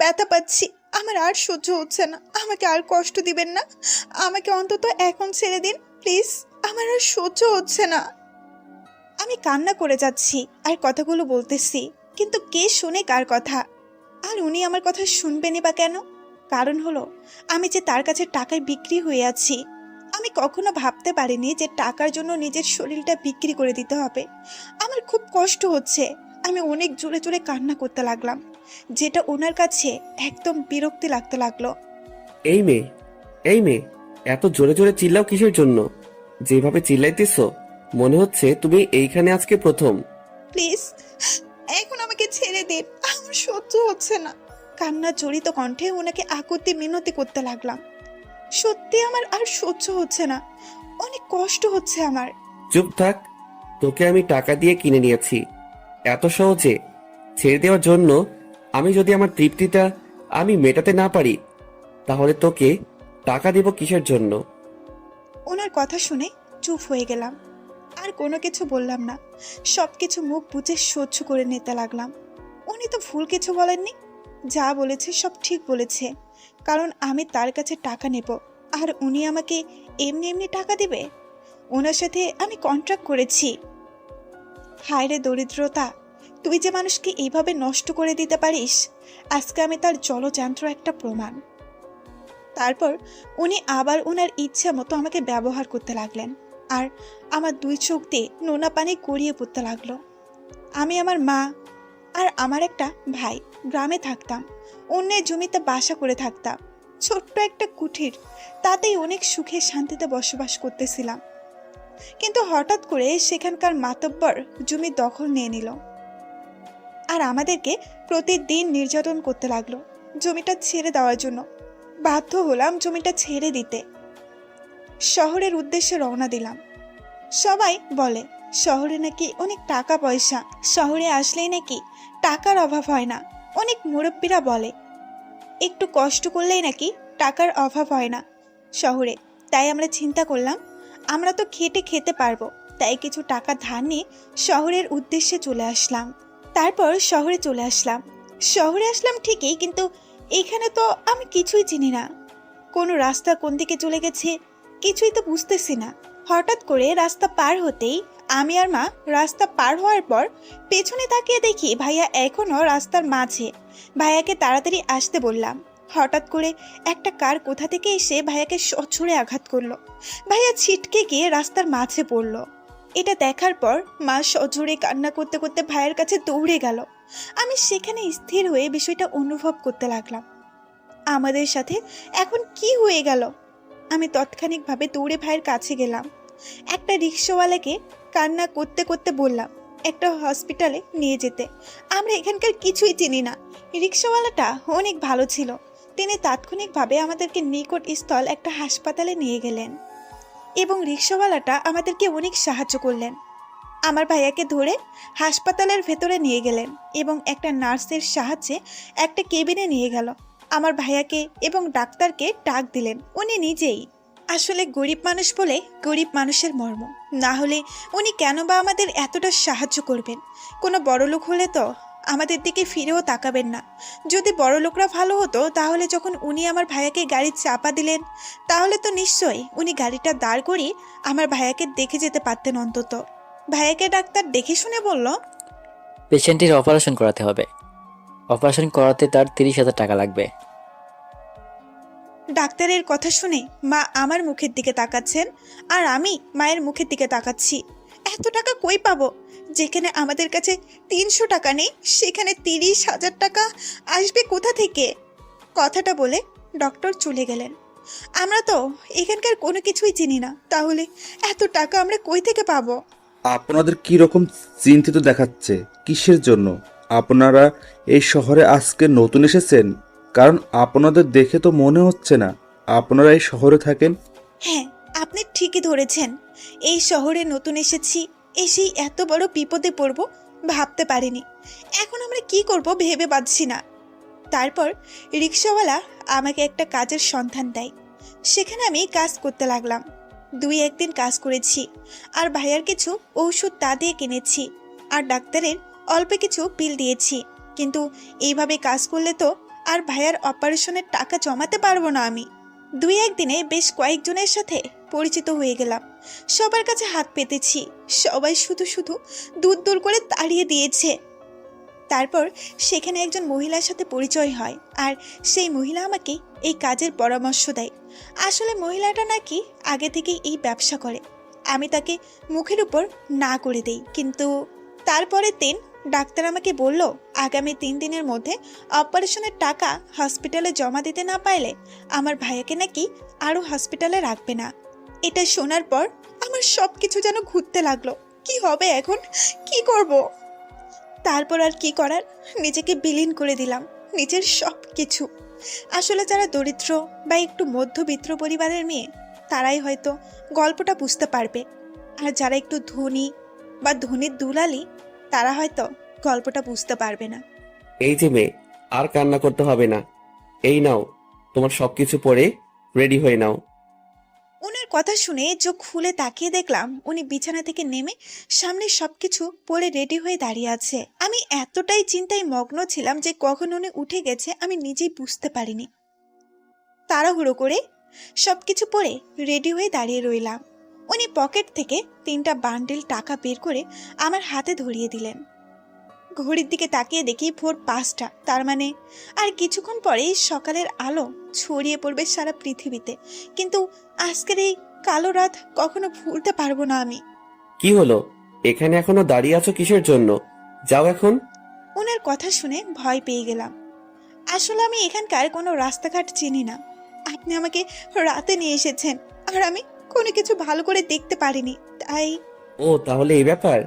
ব্যথা পাচ্ছি, আমার আর সহ্য হচ্ছে না। আমাকে আর কষ্ট দিবেন না, আমাকে অন্তত এখন ছেড়ে দিন প্লিজ, আমার আর সহ্য হচ্ছে না। আমি কান্না করে যাচ্ছি আর কথাগুলো বলতেছি, কিন্তু কে শুনে কার কথা? আর উনি আমার কথা শুনবেনই বা কেন? কারণ হলো আমি যে তার কাছে টাকায় বিক্রি হয়ে আছি। আমি কখনো ভাবতে পারিনি যে টাকার জন্য নিজের শরীরটা বিক্রি করে দিতে হবে। আমার খুব কষ্ট হচ্ছে। আমি অনেক জোরে জোরে কান্না করতে লাগলাম, যেটা ওনার কাছে একদম বিরক্তি লাগতে লাগলো। এই মেয়ে, এই মেয়ে, এত জোরে জোরে চিল্লাও কিসের জন্য? যেভাবে চিল্লাইতেছো মনে হচ্ছে তুমি এইখানে আজকে প্রথম। প্লিজ এখন আমাকে ছেড়ে দিন, আমার সহ্য হচ্ছে না। কান্না জড়িত কণ্ঠে ওনাকে আকুতি মিনতি করতে লাগলাম। সত্যি আমার আর সহ্য হচ্ছে না, অনেক কষ্ট হচ্ছে আমার। চুপ থাক, তোকে আমি টাকা দিয়ে কিনে নিয়েছি এত সহজে ছেড়ে দেওয়ার জন্য। আমি যদি আমার তৃপ্তিটা আমি মেটাতে না পারি তাহলে তোকে টাকা দিব কিসের জন্য? ওনার কথা শুনে চুপ হয়ে গেলাম, আর কোনো কিছু বললাম না। সবকিছু মুখ বুজে সহ্য করে নিতে লাগলাম। উনি তো ভুল কিছু বলেননি, যা বলেছে সব ঠিক বলেছে। কারণ আমি তার কাছে টাকা নেব, আর উনি আমাকে এমনি এমনি টাকা দেবে? ওনার সাথে আমি কন্ট্রাক্ট করেছি। হায় রে দরিদ্রতা, তুই যে মানুষকে এইভাবে নষ্ট করে দিতে পারিস, আজকে আমি তার জলযান্ত্র একটা প্রমাণ। তারপর উনি আবার ওনার ইচ্ছা মতো আমাকে ব্যবহার করতে লাগলেন, আর আমার দুই চোখ দিয়ে নোনা পানি গড়িয়ে পড়তে লাগলো। আমি, আমার মা আর আমার একটা ভাই গ্রামে থাকতাম। অন্যের জমিতে বাসা করে থাকতাম, ছোট্ট একটা কুঠির, তাতেই অনেক সুখে শান্তিতে বসবাস করতেছিলাম। কিন্তু হঠাৎ করে সেখানকার মাতব্বর জমি দখল নিয়ে নিল, আর আমাদেরকে প্রতিদিন নির্যাতন করতে লাগলো। জমিটা ছেড়ে দেওয়ার জন্য বাধ্য হলাম জমিটা ছেড়ে দিতে। শহরের উদ্দেশ্যে রওনা দিলাম। সবাই বলে শহরে নাকি অনেক টাকা পয়সা, শহরে আসলেই নাকি টাকার অভাব হয় না। অনেক মুরব্বীরা বলে একটু কষ্ট করলেই নাকি টাকার অভাব হয় না শহরে। তাই আমরা চিন্তা করলাম আমরা তো খেটে খেতে পারবো, তাই কিছু টাকা ধার নিয়ে শহরের উদ্দেশ্যে চলে আসলাম। তারপর শহরে আসলাম ঠিকই, কিন্তু এইখানে তো আমি কিছুই চিনি না। কোনো রাস্তা কোন দিকে চলে গেছে কিছুই তো বুঝতেছি না। হঠাৎ করে রাস্তা পার হতেই আমি আর মা রাস্তা পার হওয়ার পর পেছনে তাকিয়ে দেখি ভাইয়া এখনো রাস্তার মাঝে। ভাইয়াকে তাড়াতাড়ি আসতে বললাম। হঠাৎ করে একটা কার কোথা থেকে এসে ভাইয়াকে সজোরে আঘাত করলো। ভাইয়া ছিটকে গিয়ে রাস্তার মাঝে পড়লো। এটা দেখার পর মা সজোরে কান্না করতে করতে ভাইয়ের কাছে দৌড়ে গেল। আমি সেখানে স্থির হয়ে বিষয়টা অনুভব করতে লাগলাম। আমাদের সাথে এখন কি হয়ে গেল? আমি তাৎক্ষণিকভাবে দৌড়ে ভাইয়ের কাছে গেলাম। একটা রিক্সাওয়ালাকে কান্না করতে করতে বললাম একটা হসপিটালে নিয়ে যেতে। আমরা এখানকার কিছুই চিনি না। রিক্সাওয়ালাটা অনেক ভালো ছিল, তিনি তাৎক্ষণিকভাবে আমাদেরকে নিকটস্থল একটা হাসপাতালে নিয়ে গেলেন, এবং রিক্সাওয়ালাটা আমাদেরকে অনেক সাহায্য করলেন। আমার ভাইয়াকে ধরে হাসপাতালের ভেতরে নিয়ে গেলেন এবং একটা নার্সের সাহায্যে একটা কেবিনে নিয়ে গেল। আমার ভাইয়াকে এবং ডাক্তারকে ডাক দিলেন উনি নিজেই। আসলে গরিব মানুষ বলে গরিব মানুষের মর্ম, না হলে উনি কেন বা আমাদের এতটা সাহায্য করবেন? কোনো বড়লোক হলে তো আমাদের দিকে ফিরেও তাকাবেন না। যদি বড়লোকরা ভালো হতো তাহলে যখন উনি আমার ভাইয়াকে গাড়ি চাপা দিলেন, তাহলে তো নিশ্চয়ই উনি গাড়িটা দাঁড় করিয়ে আমার ভাইয়াকে দেখে যেতে পারতেন অন্তত। ভাইয়াকে ডাক্তার দেখে শুনে বলল, পেশেন্টের অপারেশন করাতে হবে। অপারেশন করাতে তার 30,000 টাকা লাগবে। ডাক্তারের কথা শুনে মা আমার মুখের দিকে তাকাচ্ছেন, আর আমি মায়ের মুখের দিকে তাকাচ্ছি। এত টাকা কই পাবো? যেখানে আমাদের কাছে 300 টাকা নেই, সেখানে 30,000 টাকা আসবে কোথা থেকে? কথাটা বলে ডক্টর চলে গেলেন। আমরা তো এখানকার কোনো কিছুই চিনি না, তাহলে এত টাকা আমরা কই থেকে পাবো? আপনাদের কি রকম চিন্তিত দেখাচ্ছে? কিসের জন্য? আপনারা এই শহরে আজকে নতুন এসেছেন? কারণ আপনাদের দেখে তো মনে হচ্ছে না আপনারা এই শহরে থাকেন। হ্যাঁ, আপনি ঠিকই ধরেছেন। এই শহরে নতুন এসেছি, এসেই এত বড় বিপদে পড়ব ভাবতে পারিনি। এখন আমরা কি করব ভেবে পাচ্ছি না। তারপর রিক্সাওয়ালা আমাকে একটা কাজের সন্ধান দেয়, সেখানে আমি কাজ করতে লাগলাম। 2-1 দিন কাজ করেছি, আর ভাইয়ার কিছু ঔষধ তা দিয়ে কিনেছি, আর ডাক্তারের অল্প কিছু বিল দিয়েছি। কিন্তু এইভাবে কাজ করলে তো আর ভাইয়ার অপারেশনের টাকা জমাতে পারবো না আমি। 2-1 দিনে বেশ কয়েকজনের সাথে পরিচিত হয়ে গেলাম, সবার কাছে হাত পেতেছি, সবাই শুধু শুধু দূর দূর করে তাড়িয়ে দিয়েছে। তারপর সেখানে একজন মহিলার সাথে পরিচয় হয়, আর সেই মহিলা আমাকে এই কাজের পরামর্শ দেয়। আসলে মহিলাটা নাকি আগে থেকেই এই ব্যবসা করে। আমি তাকে মুখের উপর না করে দেই, কিন্তু তারপরে ডাক্তার আমাকে বলল আগামী 3 দিনের মধ্যে অপারেশনের টাকা হসপিটালে জমা দিতে না পারলে আমার ভাইয়াকে নাকি আরও হসপিটালে রাখবে না। এটা শোনার পর আমার সব কিছু যেন ঘুরতে লাগলো। কি হবে এখন, কি করব? তারপর আর কি করার, নিজেকে বিলীন করে দিলাম নিজের সব কিছু। আসলে যারা দরিদ্র বা একটু মধ্যবিত্ত পরিবারের মেয়ে তারাই হয়তো গল্পটা বুঝতে পারবে, আর যারা একটু ধনী বা ধনীর দুলালি তারা হয়তো গল্পটা বুঝতে পারবে না। এই যে মেয়ে, আর কান্না করতে হবে না। এই নাও, তোমার সবকিছু পরে রেডি হয়ে নাও। ওনার কথা শুনে চোখ খুলে তাকিয়ে দেখলাম উনি বিছানা থেকে নেমে সামনে সবকিছু পরে রেডি হয়ে দাঁড়িয়ে আছে। আমি এতটাই চিন্তায় মগ্ন ছিলাম যে কখন উনি উঠে গেছে আমি নিজেই বুঝতে পারিনি। তাড়াহুড়ো করে সবকিছু পরে রেডি হয়ে দাঁড়িয়ে রইলাম। উনি পকেট থেকে 3টা বান্ডিল টাকা বের করে আমার হাতে ধরিয়ে দিলেন। ঘড়ির দিকে তাকিয়ে দেখি ভোর 5টা, তার মানে আর কিছুক্ষণ পরেই সকালের আলো ছড়িয়ে পড়বে সারা পৃথিবীতে। কিন্তু আজকের এই কালো রাত কখনো ভুলতে পারবো না আমি। কি হলো, এখানে এখনো দাঁড়িয়ে আছো কিসের জন্য? যাও এখন। ওনার কথা শুনে ভয় পেয়ে গেলাম। আসলে আমি এখানকার কোনো রাস্তাঘাট চিনি না। আপনি আমাকে রাতে নিয়ে এসেছেন, আর আমি কোনো কিছু ভালো করে দেখতে পারিনি, তাই। ও, তাহলে এই ব্যাপার,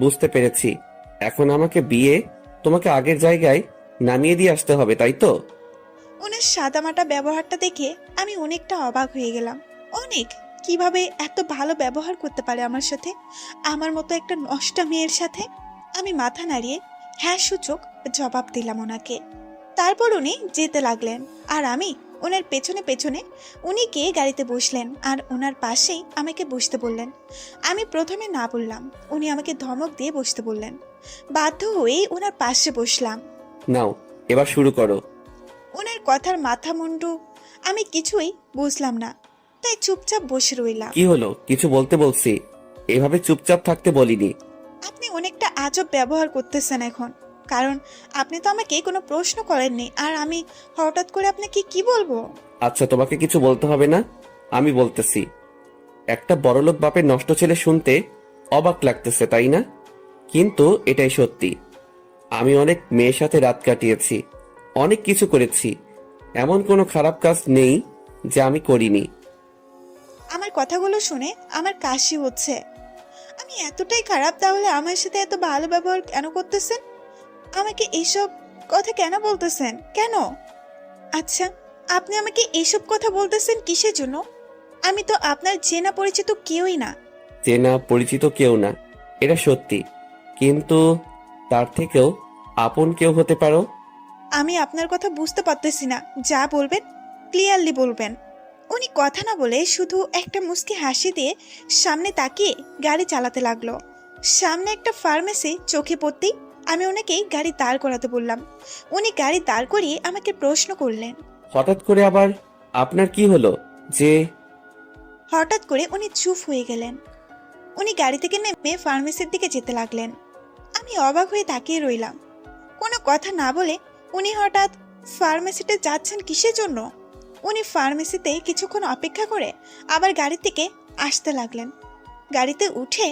বুঝতে পেরেছি। এখন আমাকে তোমাকে আগের জায়গায় নামিয়ে দিয়ে আসতে হবে, তাই তো? ওনার সাদামাটা ব্যবহারটা দেখে আমি অনেকটা অবাক হয়ে গেলাম। অনেক, কিভাবে এত ভালো ব্যবহার করতে পারে আমার সাথে, আমার মতো একটা নষ্টা মেয়ের সাথে। আমি মাথা নাড়িয়ে হ্যাঁ সূচক জবাব দিলাম ওনাকে। তারপর উনি যেতে লাগলেন, আর আমি ওনার পেছনে পেছনে। উনি গিয়ে গাড়িতে বসলেন আর ওনার পাশেই আমাকে বসতে বললেন। আমি প্রথমে না বললাম, উনি আমাকে ধমক দিয়ে বসতে বললেন। বাধ্য হয়েই ওনার পাশে বসলাম। নাও, এবার শুরু করো। ওনার কথার মাথা মুন্ডু আমি কিছুই বুঝলাম না, তাই চুপচাপ বসে রইলাম। কি হলো, কিছু বলতে বলছি? এভাবে চুপচাপ থাকতে বলিনি। আপনি অনেকটা আজব ব্যবহার করতেছেন এখন, কারণ আপনি তো আমাকে কোনো প্রশ্ন করেননি, আর আমি হঠাৎ করে আপনাকে কি বলবো? আচ্ছা, তোমাকে কিছু বলতে হবে না, আমি বলতেছি। একটা বড়লোক বাপের নষ্ট ছেলে শুনতে অবাক লাগতেছে, তাই না? কিন্তু এটাই সত্যি। আমি অনেক মেয়ের সাথে রাত কাটিয়েছি, অনেক কিছু করেছি। এমন কোনো খারাপ কাজ নেই যে আমি করিনি। আমার কথাগুলো শুনে আমার কাশি হচ্ছে। আমি এতটাই খারাপ, তাহলে আমার সাথে এত ভালো ব্যবহার কেন করতেছেন? আমাকে এইসব কথা কেন বলতেছেন, কেন? আচ্ছা, আপনি আমাকে এইসব কথা বলতেছেন কিসের জন্য? আমি তো আপনার চেনা পরিচিত কেউই না। চেনা পরিচিত কেউ না, এটা সত্যি, কিন্তু তার থেকেও আপন কেউ হতে পারো। আমি আপনার কথা বুঝতে পারতেছি না, যা বলবেন ক্লিয়ারলি বলবেন। উনি কথা না বলে শুধু একটা মুচকি হাসি দিয়ে সামনে তাকিয়ে গাড়ি চালাতে লাগলো। সামনে একটা ফার্মেসি চোখে পড়তেই আমি ওনাকে গাড়ি দাঁড় করাতে বললাম। উনি গাড়ি দাঁড় করিয়ে আমাকে প্রশ্ন করলেন। হঠাৎ করে আবার আপনার কি হলো যে? হঠাৎ করে উনি চুপ হয়ে গেলেন। উনি গাড়ি থেকে নেমে ফার্মেসির দিকে যেতে লাগলেন। আমি অবাক হয়ে তাকিয়ে রইলাম। কোনো কথা না বলে উনি হঠাৎ ফার্মেসিতে যাচ্ছেন কিসের জন্য? উনি ফার্মেসিতে কিছুক্ষণ অপেক্ষা করে আবার গাড়ি থেকে আসতে লাগলেন। গাড়িতে উঠে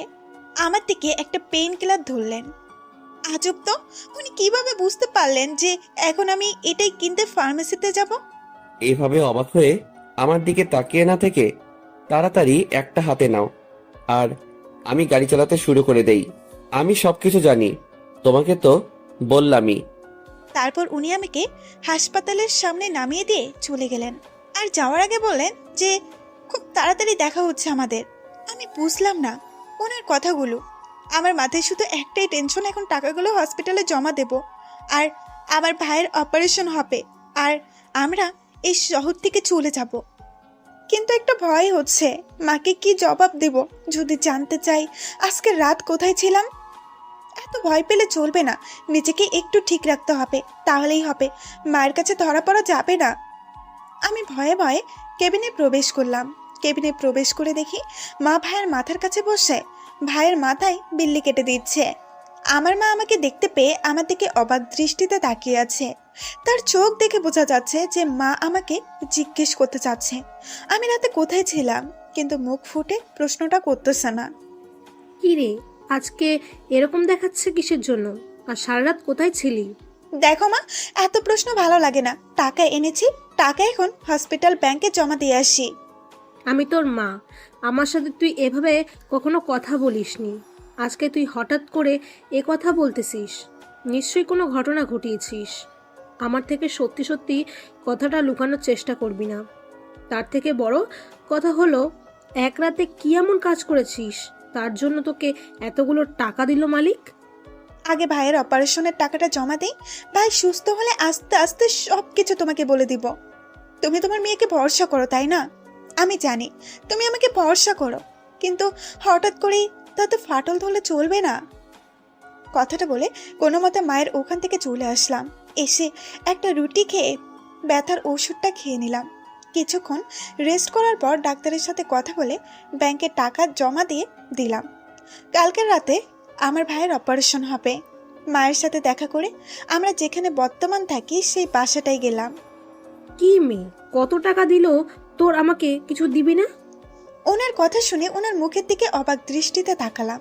আমার দিকে একটা পেইন কিলার ধরলেন। আজব তো, উনি কিভাবে বুঝতে পারলেন যে এখন আমি এটাই কিনতে ফার্মেসিতে যাব? এভাবে অবাক হয়ে আমার দিকে তাকিয়ে না থেকে তাড়াতাড়ি একটা হাতে নাও, আর আমি গাড়ি চালাতে শুরু করে দেই। আমি সবকিছু জানি, তোমাকে তো বললামই। তারপর উনি আমাকে হাসপাতালের সামনে নামিয়ে দিয়ে চলে গেলেন, আর যাওয়ার আগে বললেন যে খুব তাড়াতাড়ি দেখা হচ্ছে আমাদের। আমি বুঝলাম না ওনার কথাগুলো। আমার মাথায় শুধু একটাই টেনশন, এখন টাকাগুলো হসপিটালে জমা দেব, আর আমার ভাইয়ের অপারেশন হবে, আর আমরা এই শহর থেকে চলে যাব। কিন্তু একটা ভয় হচ্ছে, মাকে কি জবাব দেব যদি জানতে চাই আজকে রাত কোথায় ছিলাম। এত ভয় পেলে চলবে না, নিজেকে একটু ঠিক রাখতে হবে, তাহলেই হবে। মায়ের কাছে ধরা পড়া যাবে না। আমি ভয়ে ভয়ে কেবিনে প্রবেশ করলাম। কেবিনে প্রবেশ করে দেখি মা ভাইয়ের মাথার কাছে বসে ভাইয়ের মাথায় বিল্লি কেটে দিচ্ছে। আমার মা আমাকে দেখতে পেয়ে আমার দিকে অবাক দৃষ্টিতে তাকিয়ে আছে। তার চোখ দেখে বোঝা যাচ্ছে যে মা আমাকে জিজ্ঞেস করতে চাচ্ছে আমি রাতে কোথায় ছিলাম, কিন্তু মুখ ফুটে প্রশ্নটা করতেছে না। কি রে, আজকে এরকম দেখাচ্ছে কিসের জন্য? আর সারা রাত কোথায় ছিলি? দেখো মা, এত প্রশ্ন ভালো লাগে না। টাকা এনেছি, টাকা এখন হসপিটাল ব্যাংকে জমা দিয়ে আসি। আমি তোর মা, আমার সাথে তুই এভাবে কখনো কথা বলিসনি। আজকে তুই হঠাৎ করে এ কথা বলতেছিস, নিশ্চয়ই কোনো ঘটনা ঘটিয়েছিস। আমার থেকে সত্যি সত্যি কথাটা লুকানোর চেষ্টা করবি না। তার থেকে বড় কথা হলো, এক রাতে কি এমন কাজ করেছিস তার জন্য তোকে এতগুলো টাকা দিল মালিক? আগে ভাইয়ের অপারেশনের টাকাটা জমা দেই, ভাই সুস্থ হলে আস্তে আস্তে সব কিছু তোমাকে বলে দিব। তুমি তোমার মেয়েকে ভরসা করো, তাই না? আমি জানি তুমি আমাকে ভরসা করো, কিন্তু হঠাৎ করেই তাতে ফাটল ধরলে চলবে না। কথাটা বলে কোনো মতে মায়ের ওখান থেকে চলে আসলাম। এসে একটা রুটি খেয়ে ব্যথার ওষুধটা খেয়ে নিলাম। কিছুক্ষণ রেস্ট করার পর ডাক্তারের সাথে কথা বলে ব্যাংকে টাকা জমা দিয়ে দিলাম। কালকের রাতে আমার ভাইয়ের অপারেশন হবে। মায়ের সাথে দেখা করে আমরা যেখানে বর্তমান থাকি সেই বাসাটাই গেলাম। কি মেয়ে, কত টাকা দিল তোর, আমাকে কিছু দিবি না? ওনার কথা শুনে ওনার মুখের দিকে অবাক দৃষ্টিতে তাকালাম।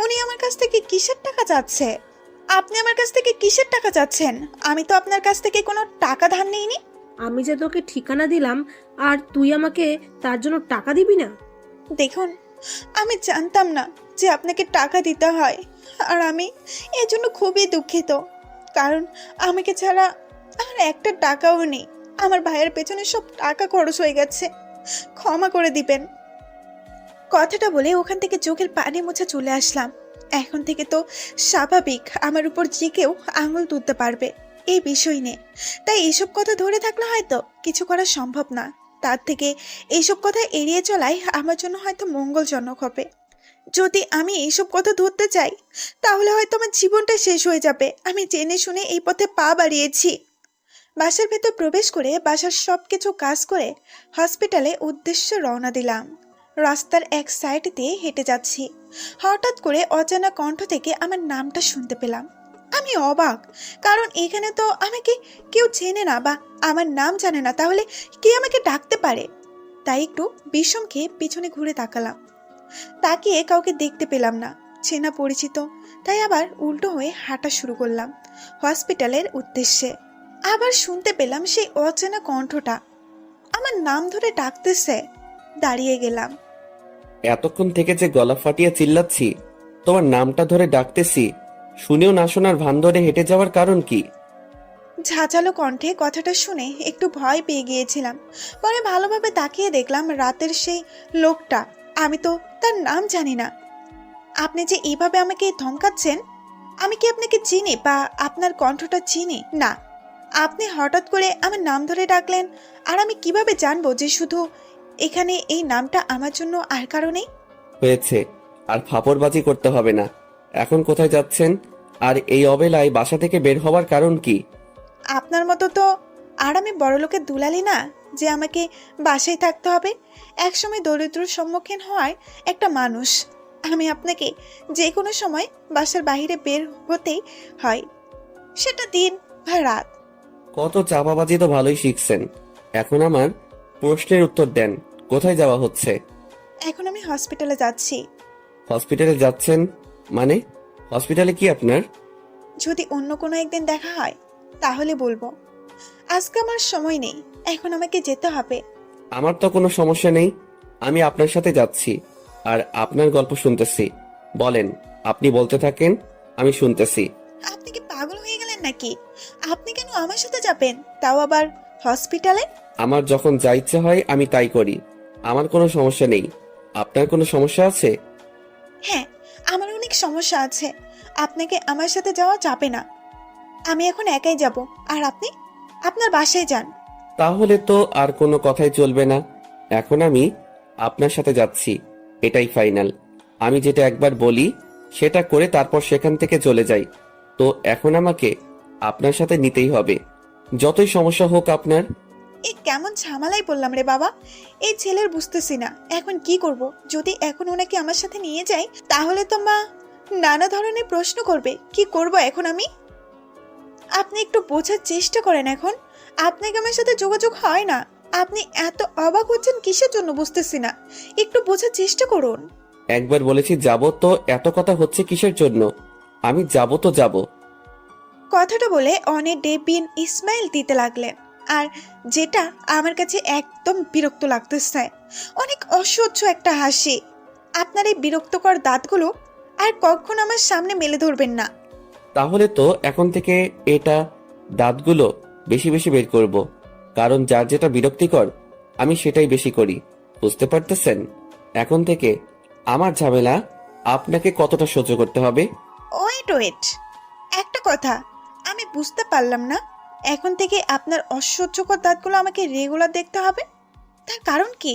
উনি আমার কাছ থেকে কিসের টাকা চাচ্ছে? আপনি আমার কাছ থেকে কিসের টাকা চাচ্ছেন? আমি তো আপনার কাছ থেকে কোনো টাকা ধার নিইনি। আমি যে তোকে ঠিকানা দিলাম আর তুই আমাকে তার জন্য টাকা দিবি না? দেখুন, আমি জানতাম না যে আপনাকে টাকা দিতে হয়, আর আমি এর জন্য খুবই দুঃখিত। কারণ আমাকে ছাড়া আর একটা টাকাও নেই। আমার ভাইয়ের পেছনে সব টাকা খরচ হয়ে গেছে, ক্ষমা করে দিবেন। কথাটা বলে ওখান থেকে চোখের পানি মুছে চলে আসলাম। এখন থেকে তো স্বাভাবিক আমার উপর যে কেউ আঙুল তুলতে পারবে এই বিষয় নিয়ে। তাই এইসব কথা ধরে থাকলে হয়তো কিছু করা সম্ভব না। তার থেকে এইসব কথা এড়িয়ে চলাই আমার জন্য হয়তো মঙ্গলজনক হবে। যদি আমি এইসব কথা ধরতে চাই তাহলে হয়তো আমার জীবনটা শেষ হয়ে যাবে। আমি জেনে শুনে এই পথে পা বাড়িয়েছি। বাসার ভেতর প্রবেশ করে বাসার সব কিছু কাজ করে হসপিটালে উদ্দেশ্যে রওনা দিলাম। রাস্তার এক সাইড দিয়ে হেঁটে যাচ্ছি, হঠাৎ করে অজানা কণ্ঠ থেকে আমার নামটা শুনতে পেলাম। আমি অবাক, কারণ এখানে তো আমাকে কেউ চেনে না বা আমার নাম জানে না, তাহলে কে আমাকে ডাকতে পারে? তাই একটু বিষম খেয়ে পিছনে ঘুরে তাকালাম। তাকিয়ে কাউকে দেখতে পেলাম না, চেনা পরিচিত। তাই আবার উল্টো হয়ে হাঁটা শুরু করলাম হসপিটালের উদ্দেশ্যে। আবার শুনতে পেলাম সেই অচেনা কণ্ঠটা আমার নাম ধরে ডাকতেছে। দাঁড়িয়ে গেলাম। এতক্ষণ থেকে যে গলা ফাটিয়ে চিল্লাচ্ছি, তোমার নামটা ধরে ডাকতেছি, শুনেও না শোনার ভান ধরে হেঁটে যাওয়ার কারণ কি? ঝাঁঝালো কণ্ঠে কথাটা শুনে একটু ভয় পেয়ে গিয়েছিলাম। পরে ভালোভাবে তাকিয়ে দেখলাম রাতের সেই লোকটা। আমি তো তার নাম জানি না। আপনি যে এইভাবে আমাকে ধমকাচ্ছেন, আমি কি আপনাকে চিনি বা আপনার কণ্ঠটা চিনি না? আপনি হঠাৎ করে আমার নাম ধরে ডাকলেন, আর আমি কিভাবে জানবো যে শুধু এখানে এই নামটা আমার জন্য আর কারণেই? হয়েছে, আর ফাপড়বাজি করতে হবে না। এখন কোথায় যাচ্ছেন? আর এই অবেলায় বাসা থেকে বের হওয়ার কারণ কি? আপনার মতো তো আর আমি বড়লোকের দুলালি না যে আমাকে বাসায় থাকতে হবে। একসময় দরিদ্রর সম্মুখীন হওয়ার একটা মানুষ। আমি আপনাকে যে কোনো সময় বাসার বাইরে বের হতেই হয়, সেটা দিন বা রাত। কত চাপাবাজি তো ভালোই শিখছেন। এখন আমার প্রশ্নের উত্তর দেন, কোথায় যাওয়া হচ্ছে? এখন আমি হসপিটালে যাচ্ছি। হসপিটালে যাচ্ছেন মানে? হসপিটালে কি আপনার? যদি অন্য কোনো একদিন দেখা হয় তাহলে বলবো। আজকে আমার সময় নেই, এখন আমাকে যেতে হবে। আমার তো কোনো সমস্যা নেই, আমি আপনার সাথে যাচ্ছি আর আপনার গল্প শুনতেছি। বলেন, আপনি বলতে থাকেন, আমি শুনতেছি। আপনি কি পাগল হয়ে গেলেন নাকি? আপনি কেন আমার সাথে যাবেন, তাও আবার হসপিটালে? আমার যখন যা ইচ্ছে হয় আমি তাই করি, আমার কোনো সমস্যা নেই। আপনার কোনো সমস্যা আছে? হ্যাঁ, আমার অনেক সমস্যা আছে। আপনাকে আমার সাথে যাওয়া যাবে না। আমি এখন একাই যাব, আর আপনি আপনার বাসায় যান। তাহলে তো আর কোনো কথাই চলবে না। এখন আমি আপনার সাথে যাচ্ছি, এটাই ফাইনাল। আমি যেটা একবার বলি সেটা করে তারপর সেখান থেকে চলে যাই। তো এখন আমাকে আপনার সাথে নিতেই হবে, যতই সমস্যা হোক আপনার। এই কেমন ঝামেলায় পড়লাম রে বাবা। এই ছেলের বুঝতেছি না এখন কি করব। যদি এখন ওনাকে আমার সাথে নিয়ে যাই তাহলে তো মা নানা ধরনের প্রশ্ন করবে। কি করব এখন আমি? আপনি একটু বোঝার চেষ্টা করেন। এখন আপনাকে আমার সাথে যোগাযোগ হয় না। আপনি এত অবাক হচ্ছেন কিসের জন্য বুঝতেছি না। একটু বোঝার চেষ্টা করুন। একবার বলেছি যাব, তো এত কথা হচ্ছে কিসের জন্য? আমি যাব তো যাব। কথাটা বলে অনেক ডেবিন ইসমাইল দিতে লাগলেন, আর যেটা আমার কাছে একদম বিরক্ত লাগতেছে। অনেক অসহ্য একটা হাসি। আপনার এই বিরক্তকর দাঁতগুলো আর কখনো আমার সামনে মেলে ধরবেন না। তাহলে তো এখন থেকে এটা দাঁতগুলো বেশি বেশি বের করব, কারণ যার যেটা বিরক্তিকর আমি সেটাই বেশি করি। বুঝতে পারতেছেন? এখন থেকে আমার ঝামেলা আপনাকে কতটা সহ্য করতে হবে। ওয়েট ওয়েট, একটা কথা আমি বুঝতে পারলাম না। এখন থেকে আপনার অসহ্যকর দাঁতগুলো আমাকে রেগুলার দেখতে হবে? তার কারণ কি?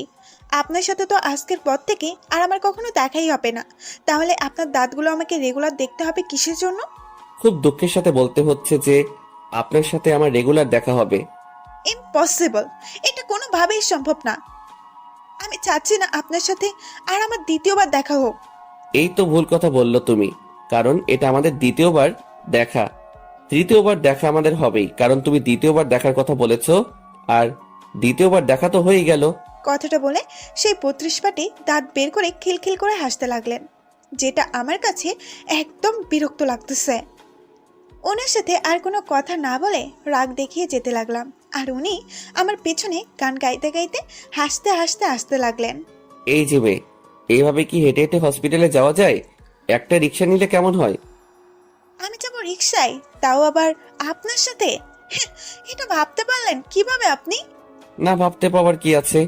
আপনার সাথে তো আজকের পর থেকে আর আমার কখনো দেখাই হবে না। তাহলে আপনার দাঁতগুলো আমাকে রেগুলার দেখতে হবে কিসের জন্য? খুব দুঃখের সাথে বলতে হচ্ছে যে আপনার সাথে আমার রেগুলার দেখা হবে। ইম্পসিবল, এটা কোনোভাবেই সম্ভব না। আমি চাচ্ছি না আপনার সাথে আর আমার দ্বিতীয়বার দেখা হোক। এই তো ভুল কথা বললো তুমি, কারণ এটা আমাদের দ্বিতীয়বার দেখা। তৃতীয়বার দেখা আমাদের হবেই, কারণ তুমি দ্বিতীয়বার দেখার কথা বলেছো, আর দ্বিতীয়বার দেখা তো হয়েই গেল। কথাটা বলে সেই 32 পাটি দাঁত বের করে খিলখিল করে হাসতে লাগলেন, যেটা আমার কাছে একদম বিরক্ত লাগতেছে। ওনার সাথে আর কোনো কথা না বলে রাগ দেখিয়ে যেতে লাগলাম, আর উনি আমার পেছনে গান গাইতে গাইতে হাসতে হাসতে আসতে লাগলেন। এই যে মেয়ে, এইভাবে কি হেঁটে হেঁটে হসপিটালে যাওয়া যায়? একটা রিক্সা নিলে কেমন হয়? আমি যাবো রিক্সায়, তাও আবার আপনার সাথে? হ্যাঁ, এটা ভাবতে পারলেন কিভাবে আপনি? না, ভাবতে পাওয়ার কি আছে?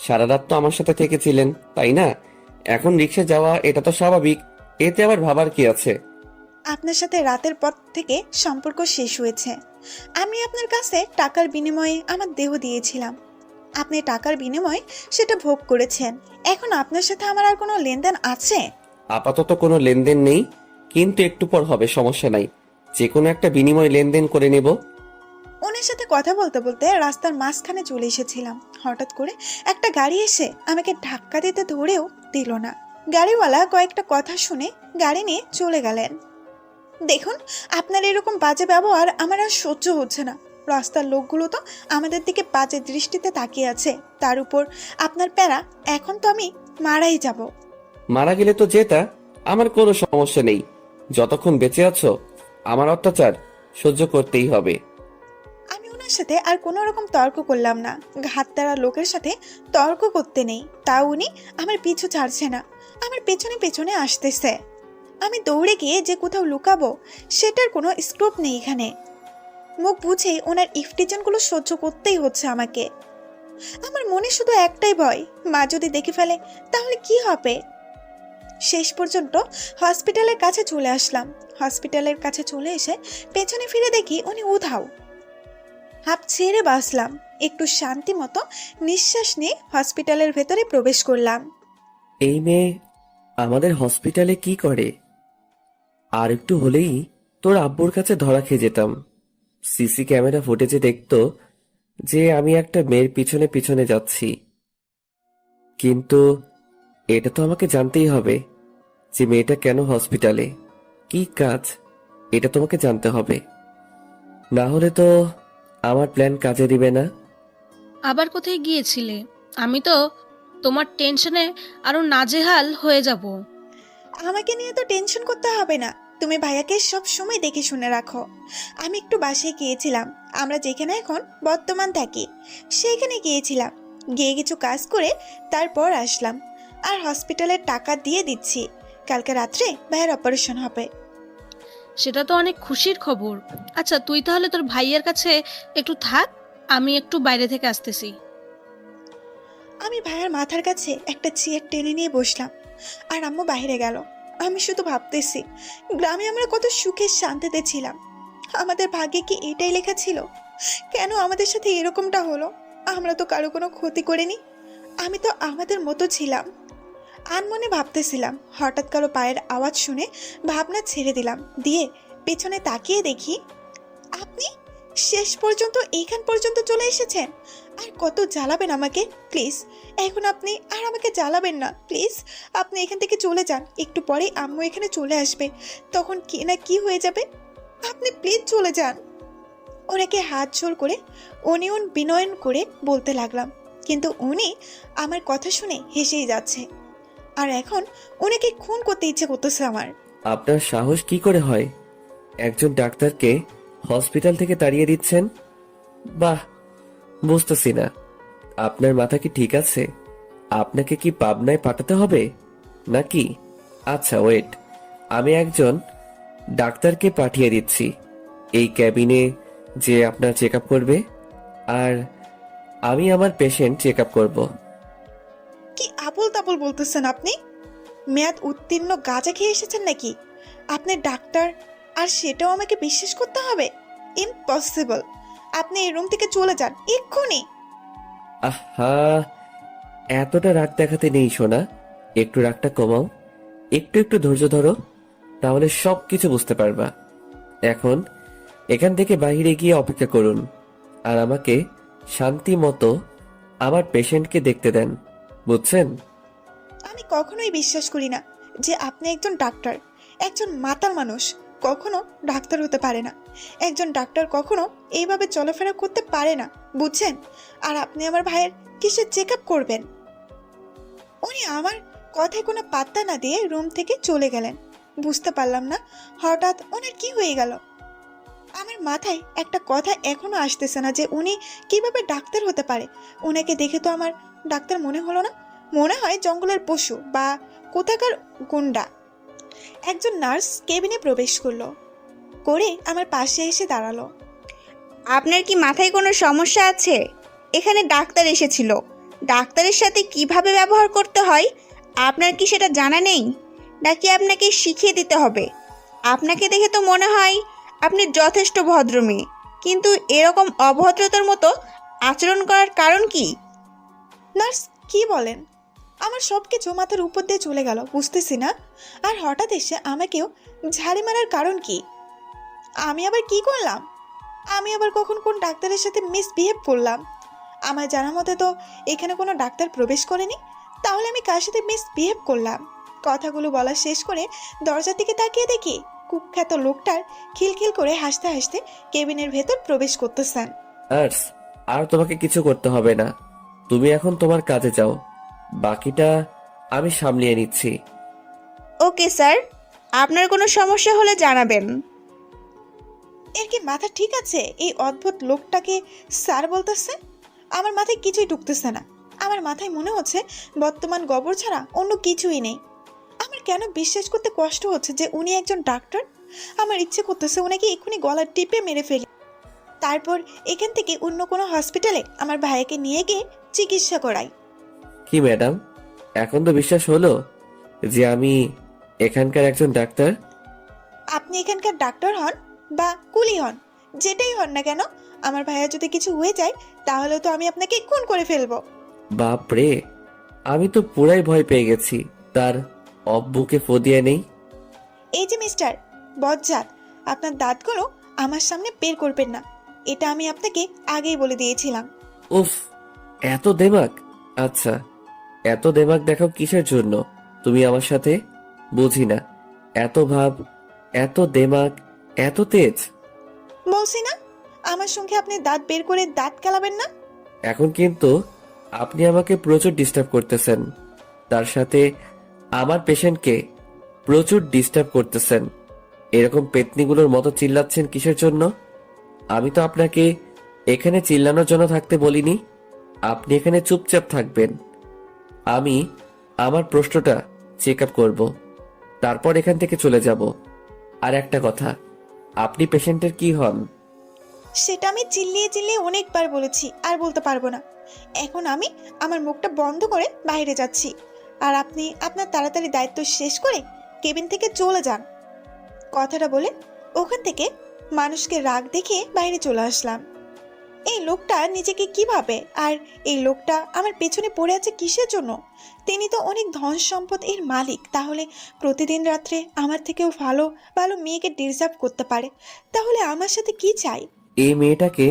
সারা রাত তো আমার সাথে থেকেছিলেন, তাই না? এখন রিক্সা যাওয়া এটা তো স্বাভাবিক, এতে আবার ভাবার কি আছে? আপনার সাথে রাতের পর থেকে সম্পর্ক শেষ হয়েছে। আমি আপনার কাছে টাকার বিনিময়ে আমার দেহ দিয়েছিলাম। আপনি টাকার বিনিময়ে সেটা ভোগ করেছেন। এখন আপনার সাথে আমার আর কোনো লেনদেন আছে? আপাতত কোনো লেনদেন নেই, কিন্তু একটু পর হবে, সমস্যা নাই। যে কোনো একটা বিনিময় লেনদেন করে নেব। ওনার সাথে কথা বলতে বলতে রাস্তার মাঝখানে চলে এসেছিলাম। হঠাৎ করে একটা গাড়ি এসে আমাকে ধাক্কা দিতে ধরেও দিল না। গাড়িওয়ালা কয়েকটা কথা শুনে গাড়ি নিয়ে চলে গেলেন। দেখুন, আপনার এরকম বাজে ব্যবহার আমার আর সহ্য হচ্ছে না। রাস্তার লোকগুলো তো আমাদের দিকে বাজে দৃষ্টিতে তাকিয়ে আছে, তার উপর আপনার প্যারা। এখন তো আমি মারাই যাব। মারা গেলে তো যেটা, আমার কোনো সমস্যা নেই। যতক্ষণ বেঁচে আছো আমার অত্যাচার সহ্য করতেই হবে। আমি ওনার সাথে আর কোনো রকম তর্ক করলাম না। ঘাত তারা লোকের সাথে তর্ক করতে নেই, তা উনি আমার পিছু ছাড়ছে না, আমার পেছনে পেছনে আসতেছে। আমি দৌড়ে গিয়ে যে কোথাও লুকাবো সেটার কোনো স্কোপ নেই এখানে। মুখ বুঝে ওনার ইফটিজনগুলো সহ্য করতেই হচ্ছে আমাকে। আমার মনে শুধু একটাই ভয়, মা যদি দেখে ফেলে তাহলে কি হবে। শেষ পর্যন্ত হসপিটালের কাছে চলে আসলাম। হসপিটালের কাছে চলে এসে পেছনে ফিরে দেখি উনি উধাও। হাঁপ ছেড়ে বাঁচলাম। একটু শান্তি মতো নিঃশ্বাস নিয়ে হসপিটালের ভেতরে প্রবেশ করলাম। এই মেয়ে আমাদের হসপিটালে কি করে? আর একটু হলেই তোর আব্বুর কাছে ধরা খেয়ে যেতাম। সিসি ক্যামেরা ফুটেজে দেখতো যে আমি একটা মেয়ের পিছনে পিছনে যাচ্ছি। কিন্তু এটা তো আমাকে জানতেই হবে যে মেয়েটা কেন হসপিটালে, কি কাজ, এটা তোমাকে জানতে হবে। না হলে তো আমার প্ল্যান কাজে দিবে না। আবার কোথায় গিয়েছিলে? আমি তো তোমার টেনশনে আরো নাজেহাল হয়ে যাব। আমাকে নিয়ে তো টেনশন করতে হবে না, তুমি ভাইয়াকে সব সময় দেখে শুনে রাখো। আমি একটু বাসায় গিয়েছিলাম, আমরা যেখানে এখন বর্তমান থাকি সেইখানে গিয়েছিলাম। গিয়ে কিছু কাজ করে তারপর আসলাম। আর হসপিটালের টাকা দিয়ে দিচ্ছি, কালকে রাত্রে ভাইয়ের অপারেশন হবে। সেটা তো অনেক খুশির খবর। আচ্ছা, তুই তাহলে তোর ভাইয়ের কাছে একটু থাক, আমি একটু বাইরে থেকে আসতেছি। আমি ভাইয়ার মাথার কাছে একটা চেয়ার টেনে নিয়ে বসলাম, আর আম্মু বাইরে গেল। আমি শুধু ভাবতেছি, গ্রামে আমরা কত সুখে শান্তিতে ছিলাম। আমাদের ভাগ্যে কি এটাই লেখা ছিল? কেন আমাদের সাথে এরকমটা হলো? আমরা তো কারো কোনো ক্ষতি করিনি, আমি তো আমাদের মতো ছিলাম। আনমনে ভাবতেছিলাম, হঠাৎ কারো পায়ের আওয়াজ শুনে ভাবনা ছেড়ে দিলাম, দিয়ে পেছনে তাকিয়ে দেখি আপনি শেষ পর্যন্ত এইখান পর্যন্ত চলে এসেছেন। আর কত জ্বালাবেন আমাকে? প্লিজ এখন আপনি আর আমাকে জ্বালাবেন না, প্লিজ। আপনি এখান থেকে চলে যান, একটু পরেই আম্মু এখানে চলে আসবে, তখন কি না কি হয়ে যাবে। আপনি প্লিজ চলে যান। ওনাকে হাত জোর করে অনিয়ন বিনয়ন করে বলতে লাগলাম, কিন্তু উনি আমার কথা শুনে হেসেই যাচ্ছে। আর এখন উনাকে খুন করতে ইচ্ছে করতেছে আমার। আপনার সাহস কি করে হয় একজন ডাক্তারকে হসপিটাল থেকে তাড়িয়ে দিচ্ছেন? বাহ, বুঝতেছি না, আপনার মাথা কি ঠিক আছে? আপনাকে কি পাবনায় পাঠাতে হবে নাকি? আচ্ছা ওয়েট, আমি একজন ডাক্তারকে পাঠিয়ে দিচ্ছি এই ক্যাবিনে, যে আপনার চেক আপ করবে, আর আমি আমার পেশেন্ট চেক আপ করবো। কি আবল তাবল বলতেছেন আপনি? মেয়াদ উত্তীর্ণ গাঁজা খেয়ে এসেছেন নাকি? আপনি ডাক্তার, আর সেটাও আমাকে বিশ্বাস করতে হবে? ইম্পসিবল। আপনি এই রুম থেকে চলে যান এক্ষুনি। আহা, এতটা রাগ দেখাতে নেই সোনা, একটু রাগটা কমাও, একটু একটু ধৈর্য ধরো, তাহলে সব কিছু বুঝতে পারবা। এখন এখান থেকে বাইরে গিয়ে অপেক্ষা করুন, আর আমাকে শান্তি মতো আমার পেশেন্টকে দেখতে দেন, বুঝছেন? আমি কখনোই বিশ্বাস করি না যে আপনি একজন ডাক্তার। একজন মাতাল মানুষ কখনো ডাক্তার হতে পারে না। একজন ডাক্তার কখনো এইভাবে চলাফেরা করতে পারে না, বুঝছেন? আর আপনি আমার ভাইয়ের কিসের চেক আপ করবেন? উনি আমার কথায় কোনো পাত্তা না দিয়ে রুম থেকে চলে গেলেন। বুঝতে পারলাম না হঠাৎ ওনার কি হয়ে গেল। আমার মাথায় একটা কথা এখনো আসতেছে না যে উনি কিভাবে ডাক্তার হতে পারে। ওনাকে দেখে তো আমার ডাক্তার মনে হলো না, মনে হয় জঙ্গলের পশু বা কোথাকার গুন্ডা। একজন নার্স কেবিনে প্রবেশ করে আমার পাশে এসে দাঁড়ালো। আপনার কি মাথায় কোনো সমস্যা আছে? এখানে ডাক্তার এসেছিল, ডাক্তারের সাথে কিভাবে ব্যবহার করতে হয় আপনার কি সেটা জানা নেই? নাকি আপনাকে শিখিয়ে দিতে হবে? আপনাকে দেখে তো মনে হয় আপনি যথেষ্ট ভদ্র মেয়ে, কিন্তু এরকম অভদ্রতার মতো আচরণ করার কারণ কি? নার্স কি বলেন? আমার সব কিছু মাথার উপর দিয়ে চলে গেল, বুঝতেছি না। আর হঠাৎ এসে আমাকেও ঝাড়ি মারার কারণ কি? আমি আবার কি করলাম? আমি আবার কখন কোন ডাক্তারের সাথে মিসবিহেভ করলাম? আমার জানা মতে তো এখানে কোনো ডাক্তার প্রবেশ করেনি, তাহলে আমি কার সাথে মিসবিহেভ করলাম? কথাগুলো বলা শেষ করে দরজার দিকে তাকিয়ে দেখি কুখ্যাত লোকটার খিলখিল করে হাসতে হাসতে কেবিনের ভেতর প্রবেশ করতেছেন। নার্স, আর তোমাকে কিছু করতে হবে না, তুমি এখন তোমার কাজে যাও, বাকিটা আমি সামলিয়ে নিচ্ছি। ওকে স্যার, আপনার কোনো সমস্যা হলে জানাবেন। এর কি মাথা ঠিক আছে? এই অদ্ভুত লোকটাকে স্যার বলতেছে। আমার মাথায় কিছুই ঢুকতেছে না। আমার মাথায় মনে হচ্ছে বর্তমান গোবর ছাড়া অন্য কিছুই নেই। আমার কেন বিশ্বাস করতে কষ্ট হচ্ছে যে উনি একজন ডাক্তার। আমার ইচ্ছে করতেছে ওনাকে এক্ষুনি গলা টিপে মেরে ফেলি, তারপর এখান থেকে অন্য কোনো হসপিটালে আমার ভাইকে নিয়ে গিয়ে চিকিৎসা করাই। কি ম্যাডাম, এখন তো বিশ্বাস হলো যে আমি এখানকার একজন ডাক্তার? আপনি এখানকার ডাক্তার হন বা কুলি হন, যেটাই হন না কেন, আমার ভাইয়া যদি কিছু হয়ে যায় তাহলে তো আমি আপনাকে খুন করে ফেলবো। বাপরে, আমি তো পুরাই ভয় পেয়ে গেছি। তার অব্বুকে ফদিয়ে নেই। এই যে মিস্টার বজ্জাত, আপনার দাঁতগুলো আমার সামনে বের করবেন না, এটা আমি আপনাকে আগেই বলে দিয়েছিলাম। উফ, এত দেমাক! আচ্ছা, এত দেমাক দেখাও কিসের জন্য তুমি আমার সাথে? বুঝি না, এত ভাব, এত দেমাক, এত তেজ। বলছি না আমার সঙ্গে আপনি দাঁত বের করে দাঁত কেলাবেন না। এখন কিন্তু আপনি আমাকে প্রচুর ডিস্টার্ব করতেছেন, তার সাথে আমার পেশেন্টকে প্রচুর ডিস্টার্ব করতেছেন। এরকম পেতনিগুলোর মতো চিল্লাচ্ছেন কিসের জন্য? আমি তো আপনাকে এখানে চিল্লানোর জন্য থাকতে বলিনি। আপনি এখানে চুপচাপ থাকবেন, আমি আমার প্রশ্নটা চেক আপ করব, তারপর এখান থেকে চলে যাব। আর একটা কথা, আপনি পেশেন্টের কি হন? সেটা আমি চিল্লিয়ে চিল্লিয়ে অনেকবার বলেছি, আর বলতে পারবো না। এখন আমি আমার মুখটা বন্ধ করে বাইরে যাচ্ছি, আর আপনি আপনার তাড়াতাড়ি দায়িত্ব শেষ করে কেবিন থেকে চলে যান। কথাটা বলে ওখান থেকে মানুষকে রাগ দেখিয়ে বাইরে চলে আসলাম। এই লোকটা নিজেকে কি ভাবে, আর এই লোকটা আমার পেছনে পড়ে আছে কিসের জন্য? তিনি তো অনেক ধন সম্পদ এর মালিক, তাহলে প্রতিদিন রাত্রে আমার থেকেও ভালো ভালো মেয়েকে ডিজার্ভ করতে পারে, তাহলে আমার সাথে কি চাই? এই মেয়েটাকে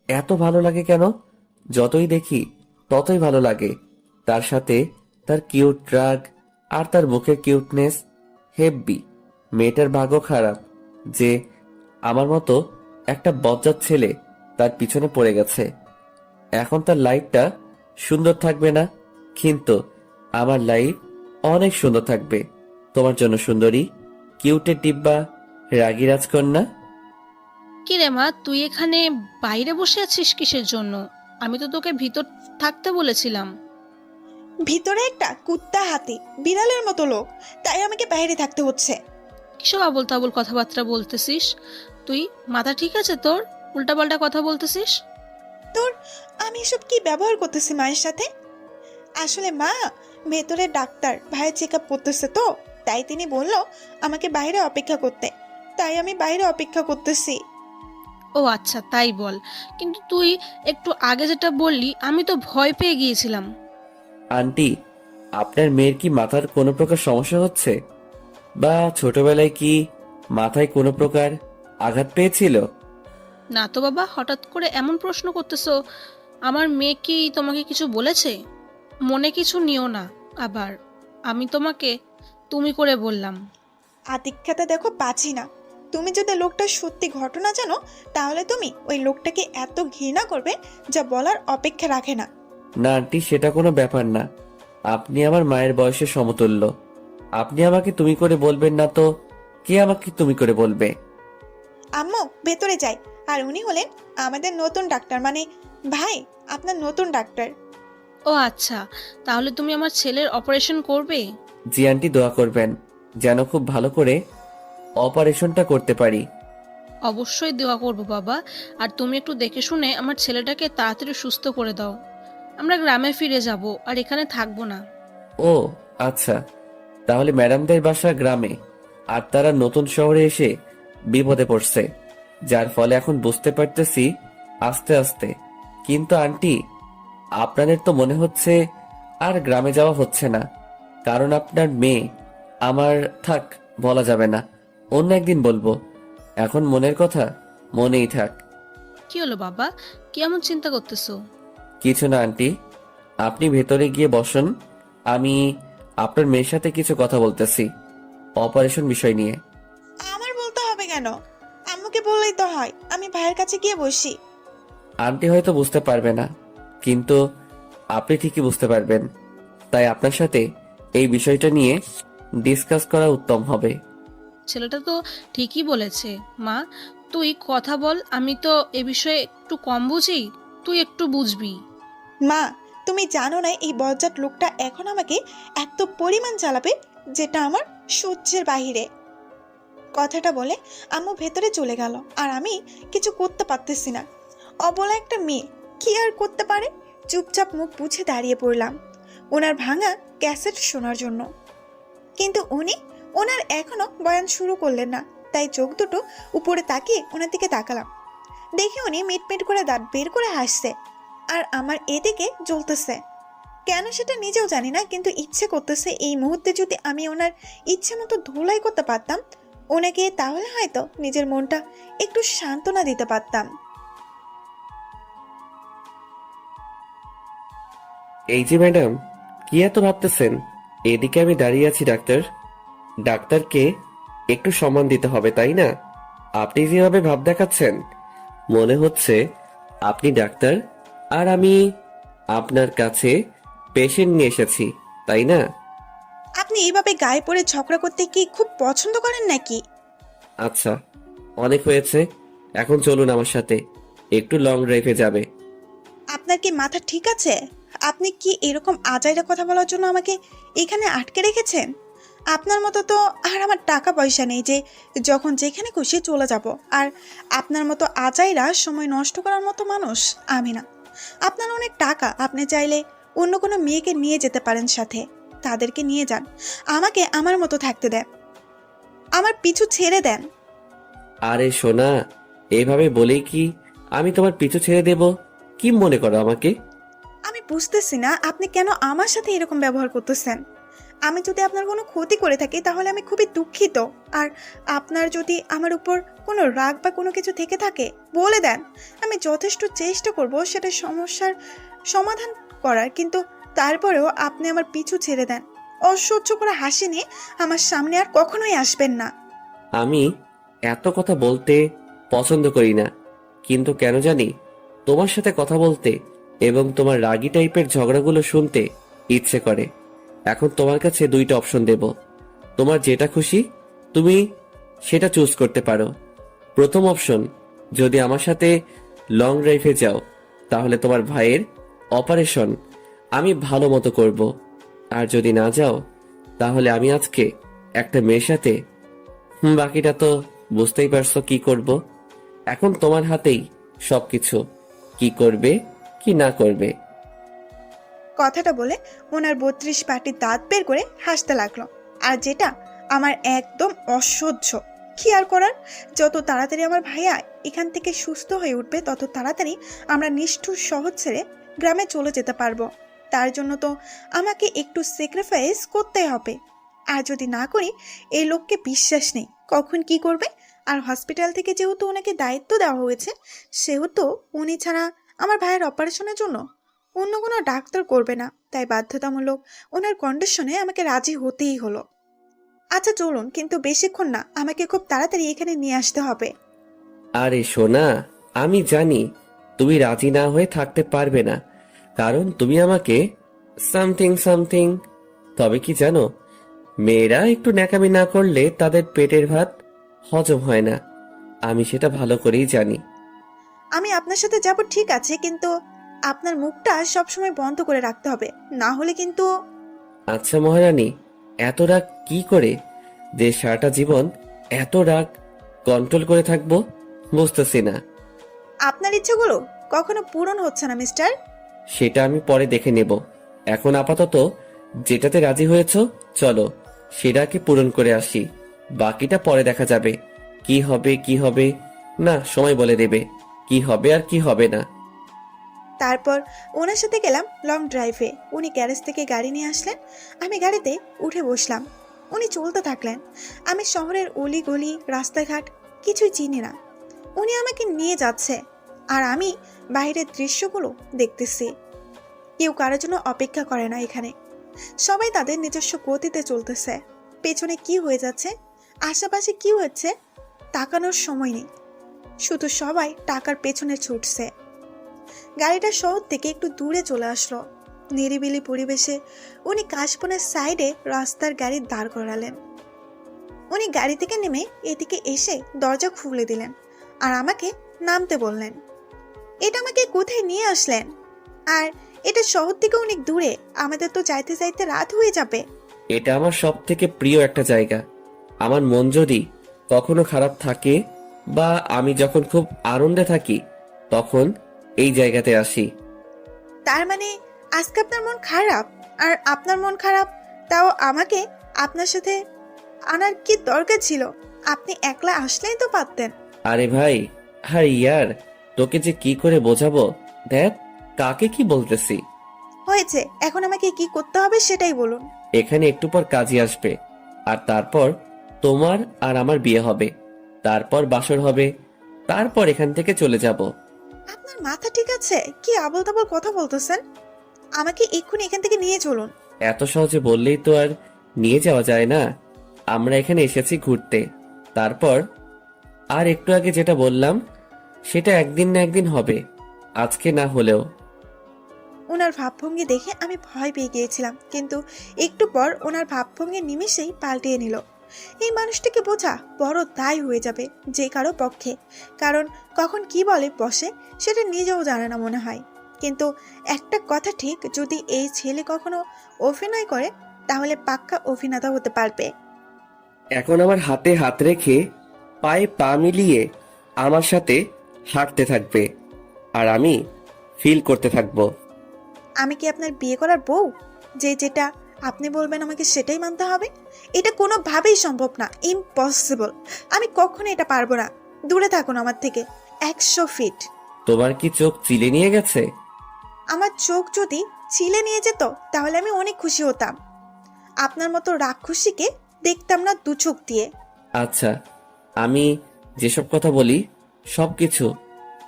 এত ভালো লাগে কেন? যতই দেখি ততই ভালো লাগে। তার সাথে তার কিউট রাগ আর তার মুখের কিউটনেস হেব্বি। মেয়েটার ভাগ্য খারাপ যে আমার মতো একটা বজ্জাত ছেলে তার পিছনে পড়ে গেছে। এখন তার লাইফটা সুন্দর থাকবে না, কিন্তু আমার লাইফ অনেক সুন্দর থাকবে তোমার জন্য সুন্দরী, কিউটের ডিব্বা, রাগী রাজকন্যা। কি রে মা, তুই এখানে বাইরে বসে আছিস কিসের জন্য? আমি তো তোকে ভিতর থাকতে বলেছিলাম। ভিতরে একটা কুত্তা হাতি বিড়ালের মতো লোক, তাই আমাকে বাইরে থাকতে হচ্ছে। কিসব আবোল তাবোল কথাবার্তা বলতেছিস তুই? মাথা ঠিক আছে তোর? উল্টাপাল্টা কথা বলতেছিস। তোর আমি এসব কি ব্যবহার করতেছি মায়ের সাথে? আসলে মা ভেতরে ডাক্তার ভাইয়ের চেক আপ করতেছে, তো তাই তিনি বলল আমাকে বাইরে অপেক্ষা করতে, তাই আমি বাইরে অপেক্ষা করতেছি। ও আচ্ছা, তাই বল। কিন্তু তুই একটু আগে যেটা বললি আমি তো ভয় পেয়ে গিয়েছিলাম। আন্টি, আপনার মেয়ের কি মাথার কোনো প্রকার সমস্যা হচ্ছে, বা ছোটবেলায় কি মাথায় কোনো প্রকার আঘাত পেয়েছিল? না তো বাবা, হঠাৎ করে এমন প্রশ্ন করতেছো। আমার মেয়ে কি তোমাকে কিছু বলেছে? মনে কিছু নিও না আবার। আমি তোমাকে তুমি করে বললাম। আতিক্ষাতে দেখো পাচ্ছি না। তুমি যদি লোকটা সত্যি ঘটনা জানো, তাহলে তুমি ওই লোকটাকে এত ঘৃণা করবে যা বলার অপেক্ষা রাখে না। না আন্টি, সেটা কোনো ব্যাপার না। আপনি আমার মায়ের বয়সে সমতুল্য। আপনি আমাকে তুমি করে বলবেন না তো কে আমাকে তুমি করে বলবে? আম্মু ভেতরে যাই, আর উনি হলেন আমাদের নতুন ডাক্তার, মানে ভাই আপনার নতুন ডাক্তার। ও আচ্ছা, তাহলে তুমি আমার ছেলের অপারেশন করবে? জি আন্টি, দোয়া করবেন যেন খুব ভালো করে অপারেশনটা করতে পারি। অবশ্যই দোয়া করবো বাবা। আর তুমি একটু দেখে শুনে আমার ছেলেটাকে তাড়াতাড়ি সুস্থ করে দাও। আমরা গ্রামে ফিরে যাব, আর এখানে থাকবো না। ও আচ্ছা, তাহলে ম্যাডামদের বাসা গ্রামে, আর তারা নতুন শহরে এসে বিপদে পড়ছে, যার ফলে এখন বুঝতে পারতেছি আস্তে আস্তে। কিন্তু আন্টি, আপনাদের তো মনে হচ্ছে আর গ্রামে যাওয়া হচ্ছে না, কারণ আপনার মেয়ে আমার থাক বলা যাবে না, অন্য একদিন বলবো। এখন মনের কথা মনেই থাক। কি হলো বাবা, কি এমন চিন্তা করতেছো? কিছু না আন্টি, আপনি ভেতরে গিয়ে বসুন, আমি আপনার মেয়ের সাথে কিছু কথা বলতেছি অপারেশন বিষয় নিয়ে। আমার বলতে হবে কেন? আম্মুকে বললেই তো হয়। আমি ভাইয়ের কাছে গিয়ে বসি। আন্টি হয়তো বুঝতে পারবে না, কিন্তু আপনি ঠিকই বুঝতে পারবেন। তাই আপনার সাথে এই বিষয়টা নিয়ে ডিসকাস করা উত্তম হবে। ছেলেটা তো ঠিকই বলেছে মা। তুই কথা বল, আমি তো এ বিষয়ে একটু কম বুঝি, তুই একটু বুঝবি। মা তুমি জানো না এই বজ্জাত লোকটা এখন আমাকে এত পরিমাণ চালাবে যেটা আমার সহ্যের বাহিরে। কথাটা বলে আম্মু ভেতরে চলে গেল, আর আমি কিছু করতে পারতেছি না। অবলা একটা মেয়ে কি আর করতে পারে? চুপচাপ মুখ মুছে দাঁড়িয়ে পড়লাম ওনার ভাঙা ক্যাসেট শোনার জন্য। কিন্তু উনি ওনার এখনো বয়ান শুরু করলেন না, তাই চোখ দুটো উপরে তাকিয়ে ওনার দিকে তাকালাম। দেখি উনি মিটমিট করে দাঁত বের করে হাসছে, আর আমার এদিকে জ্বলতেছে। কেন সেটা নিজেও জানি না, কিন্তু ইচ্ছে করতেছে এই মুহূর্তে যদি আমি ওনার ইচ্ছে মতো ধুলাই করতে পারতাম ওনাকে, তাহলে হয়তো নিজের মনটা একটু সান্ত্বনা দিতে পারতাম। এই যে ম্যাডাম, কি এত ভাবতেছেন? এদিকে আমি দাঁড়িয়ে আছি ডাক্তার। ডাক্তারকে একটু সম্মান দিতে হবে, তাই না? আপনি যেভাবে ভাব দেখাচ্ছেন, মনে হচ্ছে আপনি ডাক্তার আর আমি আপনার কাছে পেশেন্ট নিয়ে এসেছি, তাই না? আপনি এইভাবে গায়ে পড়ে ঝগড়া করতে কি খুব পছন্দ করেন নাকি? আচ্ছা, অনেক হয়েছে, এখন চলুন আমার সাথে, একটু লং ড্রাইভে যাবে। আপনার কি মাথা ঠিক আছে? আপনি কি এরকম আজাইরা কথা বলার জন্য আমাকে এখানে আটকে রেখেছেন? আপনার মতো তো আর আমার টাকা পয়সা নেই যে যখন যেখানে খুশি চলে যাব। আর আপনার মতো আজাইরা সময় নষ্ট করার মতো মানুষ আমি না। আপনার অনেক টাকা, আপনি চাইলে অন্য কোনো মেয়েকে নিয়ে যেতে পারেন সাথে, তাদেরকে নিয়ে যান। আমাকে আমার মতো থাকতে দেন, আমার পিছু ছেড়ে দেন। আরে সোনা, এইভাবে বলেই কি আমি তোমার পিছু ছেড়ে দেব? কি মনে করো আমাকে? আমি বুঝতেছি না আপনি কেন আমার সাথে এরকম ব্যবহার করতেছেন। আমি যদি আপনার কোনো ক্ষতি করে থাকি তাহলে আমি খুবই দুঃখিত। আর আপনার যদি আমার উপর কোনো রাগ বা কোনো কিছু থেকে থাকে বলে দেন, আমি যথেষ্ট চেষ্টা করব সেটা সমস্যার সমাধান করার, কিন্তু তারপরেও আপনি আমার পিছু ছেড়ে দেন। অসহ্য করে হাসি নিয়ে আমার সামনে আর কখনোই আসবেন না। আমি এত কথা বলতে পছন্দ করি না, কিন্তু কেন জানি তোমার সাথে কথা বলতে এবং তোমার রাগী টাইপের ঝগড়াগুলো শুনতে ইচ্ছে করে। এখন তোমার কাছে দুইটা অপশন দেব, তোমার যেটা খুশি তুমি সেটা চুজ করতে পারো। প্রথম অপশন, যদি আমার সাথে লং ড্রাইভে যাও তাহলে তোমার ভাইয়ের অপারেশন আমি ভালো মতো করব। আর যদি না যাও তাহলে আমি আজকে একটা মেয়ের সাথে বাকিটা তো বুঝতেই পারছো কি করব। এখন তোমার হাতেই সবকিছু, কি করবে কি না করবে। কথাটা বলে ওনার 32 পাটির দাঁত বের করে হাসতে লাগলো। আর যেটা আমার একদম অসহ্য। কি আর করার, যত তাড়াতাড়ি আমার ভাইয়া এখান থেকে সুস্থ হয়ে উঠবে তত তাড়াতাড়ি আমরা নিষ্ঠুর শহর ছেড়ে গ্রামে চলে যেতে পারবো। তার জন্য তো আমাকে একটু স্যাক্রিফাইস করতে হবে। আর যদি না করি, এই লোককে বিশ্বাস নেই কখন কি করবে। আর হসপিটাল থেকে যেহেতু ওনাকে দায়িত্ব দেওয়া হয়েছে, সেহেতু উনি ছাড়া আমার ভাইয়ের অপারেশনের জন্য অন্য কোনো ডাক্তার করবে না। তাই বাধ্যতামূলক ওনার কন্ডিশনে আমাকে রাজি হতেই হলো। আচ্ছা চলুন, কিন্তু বেশিক্ষণ না, আমাকে খুব তাড়াতাড়ি এখানে নিয়ে আসতে হবে। আরে সোনা, আমি জানি তুমি রাজি না হয়ে থাকতে পারবে না, কারণ তুমি আমাকে সামথিং সামথিং। তবে কি জানো, মেয়েরা একটু ন্যাকামি না করলে তাদের পেটের ভাত হজম হয় না। আমি সেটা ভালো করেই জানি। আমি আপনার সাথে যাব ঠিক আছে, কিন্তু আপনার মুখটা সবসময় বন্ধ করে রাখতে হবে, না হলে কিন্তু। আচ্ছা মহারানী, এত রাগ কি করে যে সারাটা জীবন এত রাগ কন্ট্রোল করে থাকবো বুঝতেছি না। আপনার ইচ্ছেগুলো কখনো পূরণ হচ্ছে না মিস্টার। সেটা আমি পরে দেখে নেব। এখন আপাতত যেটাতে রাজি হয়েছো চলো সেটাকে পূরণ করে আসি, বাকিটা পরে দেখা যাবে। কি হবে কি হবে না সময় বলে দেবে কি হবে আর কি হবে না। তারপর ওনার সাথে গেলাম লং ড্রাইভে। উনি গ্যারেজ থেকে গাড়ি নিয়ে আসলেন, আমি গাড়িতে উঠে বসলাম। উনি চলতে থাকলেন। আমি শহরের অলি গলি রাস্তাঘাট কিছুই চিনি না। উনি আমাকে নিয়ে যাচ্ছে আর আমি বাইরের দৃশ্যগুলো দেখতেছি। কেউ কারোর জন্য অপেক্ষা করে না এখানে, সবাই তাদের নিজস্ব গতিতে চলতেছে। পেছনে কি হয়ে যাচ্ছে, আশেপাশে কি হচ্ছে তাকানোর সময় নেই, শুধু সবাই টাকার পেছনে ছুটছে। গাড়িটা শহর থেকে একটু দূরে চলে আসলো। নিরিবিলি পরিবেশে উনি কাশবনের সাইডে রাস্তার গাড়ি দাঁড় করালেন। উনি গাড়ি থেকে নেমে এদিকে এসে দরজা খুলে দিলেন আর আমাকে নামতে বললেন। এটা আমাকে কোথায় নিয়ে আসলেন? আর এটা শহর থেকে অনেক দূরে, আমাদের তো যাইতে যাইতে রাত হয়ে যাবে। এটা আমার সব থেকে প্রিয় একটা জায়গা। আমার মন যদি কখনো খারাপ থাকে বা আমি যখন খুব আনন্দে থাকি তখন এই জায়গাতে আসি। তার মানে আজকে আপনার মন খারাপ? আর আপনার মন খারাপ, তাও আমাকে আপনার সাথে আনার কি দরকার ছিল? আপনি একলা আসলেই তো পারতেন। আরে ভাই, আরে ইয়ার, তোকে যে কি করে বোঝাবো। দেখ কাকে কি বলতেছি। হয়েছে, এখন আমাকে কি করতে হবে সেটাই বলুন। এখানে একটু পর কাজী আসবে, আর তারপর তোমার আর আমার বিয়ে হবে, তারপর বাসর হবে, তারপর এখান থেকে চলে যাব। আপনার মাথা ঠিক আছে? কি আবল তাবল কথা বলতেছেন? আমাকে এক্ষুনি এখান থেকে নিয়ে চলুন। এত সহজে বললেই তো আর নিয়ে যাওয়া যায় না। আমরা এখানে এসেছি ঘুরতে, তারপর আর একটু আগে যেটা বললাম সেটা একদিন না একদিন হবে, আজকে না হলেও। ওনার ভাবভঙ্গি দেখে আমি ভয় পেয়ে গিয়েছিলাম, কিন্তু একটু পর ওনার ভাবভঙ্গি নিমেষেই পাল্টিয়ে নিল। এই মানুষটিকে বোঝা বড় দায় হয়ে যাবে যে কারো পক্ষে, কারণ কখন কি বলে বসে সেটা নিজেও জানে না মনে হয়। কিন্তু একটা কথা ঠিক, যদি এই ছেলে কখনো অভিনয় করে তাহলে পাক্কা অভিনেতা হতে পারবে। এখন আমার হাতে হাত রেখে পায়ে পা মিলিয়ে আমার সাথে হাঁটতে থাকবে, আর আমি ফিল করতে থাকবো। আমি কি আপনার বিয়ে করার বউ যে যেটা আপনি বলবেন আমাকে সেটাই মানতে হবে? এটা কোনোভাবেই সম্ভব না, ইম্পসিবল। আমি কখনো এটা পারবো না। দূরে থাকুন আমার থেকে 100 ফিট। তোমার কি চোখ চিলে নিয়ে গেছে? আমার চোখ যদি চিলে নিয়ে যেত তাহলে আমি অনেক খুশি হতাম। আপনার মতো রাক্ষসীকে দেখতাম না দু চোখ দিয়ে। আচ্ছা, আমি যেসব কথা বলি সব কিছু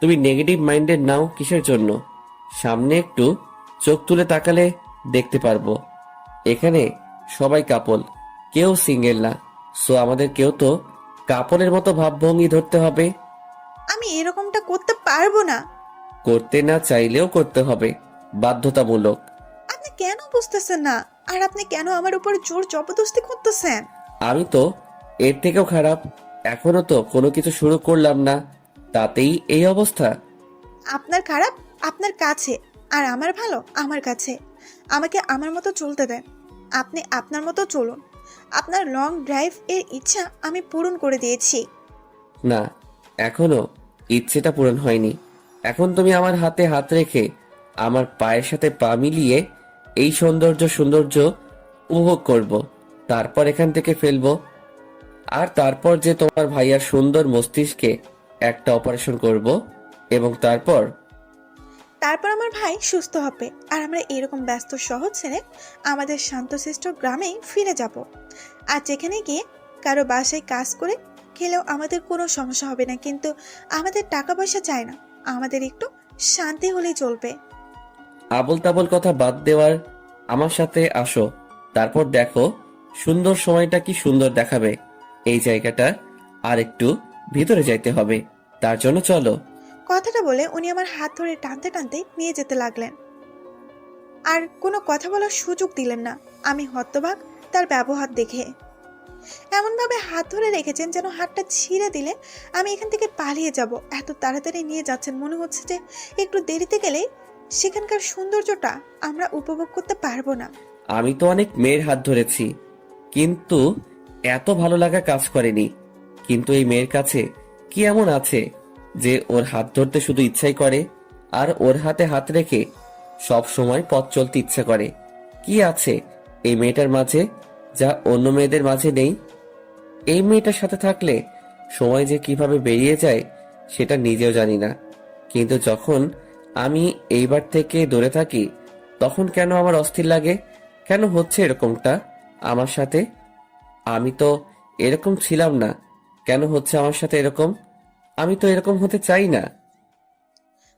তুমি নেগেটিভ মাইন্ডেড নাও কিসের জন্য? সামনে একটু চোখ তুলে তাকালে দেখতে পারবো এখানে সবাই কাপল, কেউ সিঙ্গেল না। সো আমাদের কেউ তো কাপলের মতো ভাবভঙ্গি ধরতে হবে। আমি এরকমটা করতে পারবো না। করতে না চাইলেও করতে হবে, বাধ্যতামূলক। আপনি কেন বুঝতেছেন না? আর আপনি কেন আমার উপর জোর জবরদস্তি করতেছেন? আমি তো এর থেকেও খারাপ, এখনো তো কোনো কিছু শুরু করলাম না, তাতেই এই অবস্থা। আপনার খারাপ আপনার কাছে, আর আমার ভালো আমার কাছে। আমাকে আমার মতো চলতে দেন। আপনি আপনার মতো চলুন। আপনার লং ড্রাইভ এর ইচ্ছা আমি পূরণ করে দিয়েছি। না, এখনো ইচ্ছেটা পূরণ হয়নি। এখন তুমি আমার হাতে হাত রেখে আমার পায়ের সাথে পা মিলিয়ে এই সৌন্দর্য উপভোগ করব, তারপর এখান থেকে ফেলবো। আর তারপর যে তোমার ভাইয়ার সুন্দর মস্তিষ্কে একটা অপারেশন করব, এবং তারপর তারপর আমার ভাই সুস্থ হবে আর আমরা এরকম ব্যস্ত শহর ছেড়ে আমাদের শান্তশিষ্ট গ্রামেই ফিরে যাব। আর যেখানে গিয়ে কারো বাসায় কাজ করে খেলেও আমাদের কোনো সমস্যা হবে না, কিন্তু আমাদের টাকা পয়সা চাই না, আমাদের একটু শান্তি হলেই চলবে। আবল তাবল কথা বাদ দেওয়ার আমার সাথে আসো, তারপর দেখো সুন্দর সময়টা কি সুন্দর দেখাবে। এই জায়গাটা আর একটু ভিতরে যাইতে হবে, তার জন্য চলো। কথাটা বলে উনি আমার হাত ধরে টানতে টানতে নিয়ে যেতে লাগলেন, আর কোনো কথা বলার সুযোগ দিলেন না। আমি হতবাক তার ব্যবহার দেখে। এমনভাবে হাত ধরে রেখেছেন যেন হাতটা ছিঁড়ে দিলে আমি এখান থেকে পালিয়ে যাব। এত তাড়াতাড়ি নিয়ে যাচ্ছেন, মনে হচ্ছে যে একটু দেরিতে গেলে সেখানকার সৌন্দর্যটা আমরা উপভোগ করতে পারবো না। আমি তো অনেক মেয়ের হাত ধরেছি, কিন্তু এত ভালো লাগা কাজ করেনি। কিন্তু এই মেয়ের কাছে কি এমন আছে যে ওর হাত ধরতে শুধু ইচ্ছাই করে, আর ওর হাতে হাত রেখে সব সময় পথ চলতে ইচ্ছা করে? কি আছে এই মেয়েটার মাঝে যা অন্য মেয়েদের মাঝে নেই? এই মেয়েটার সাথে থাকলে সময় যে কিভাবে বেরিয়ে যায় সেটা নিজেও জানি না। কিন্তু যখন আমি এইবার থেকে দূরে থাকি তখন কেন আমার অস্থির লাগে? কেন হচ্ছে এরকমটা আমার সাথে? আমি তো এরকম ছিলাম না, কেন হচ্ছে আমার সাথে এরকম? আমি তো এরকম হতে চাই না।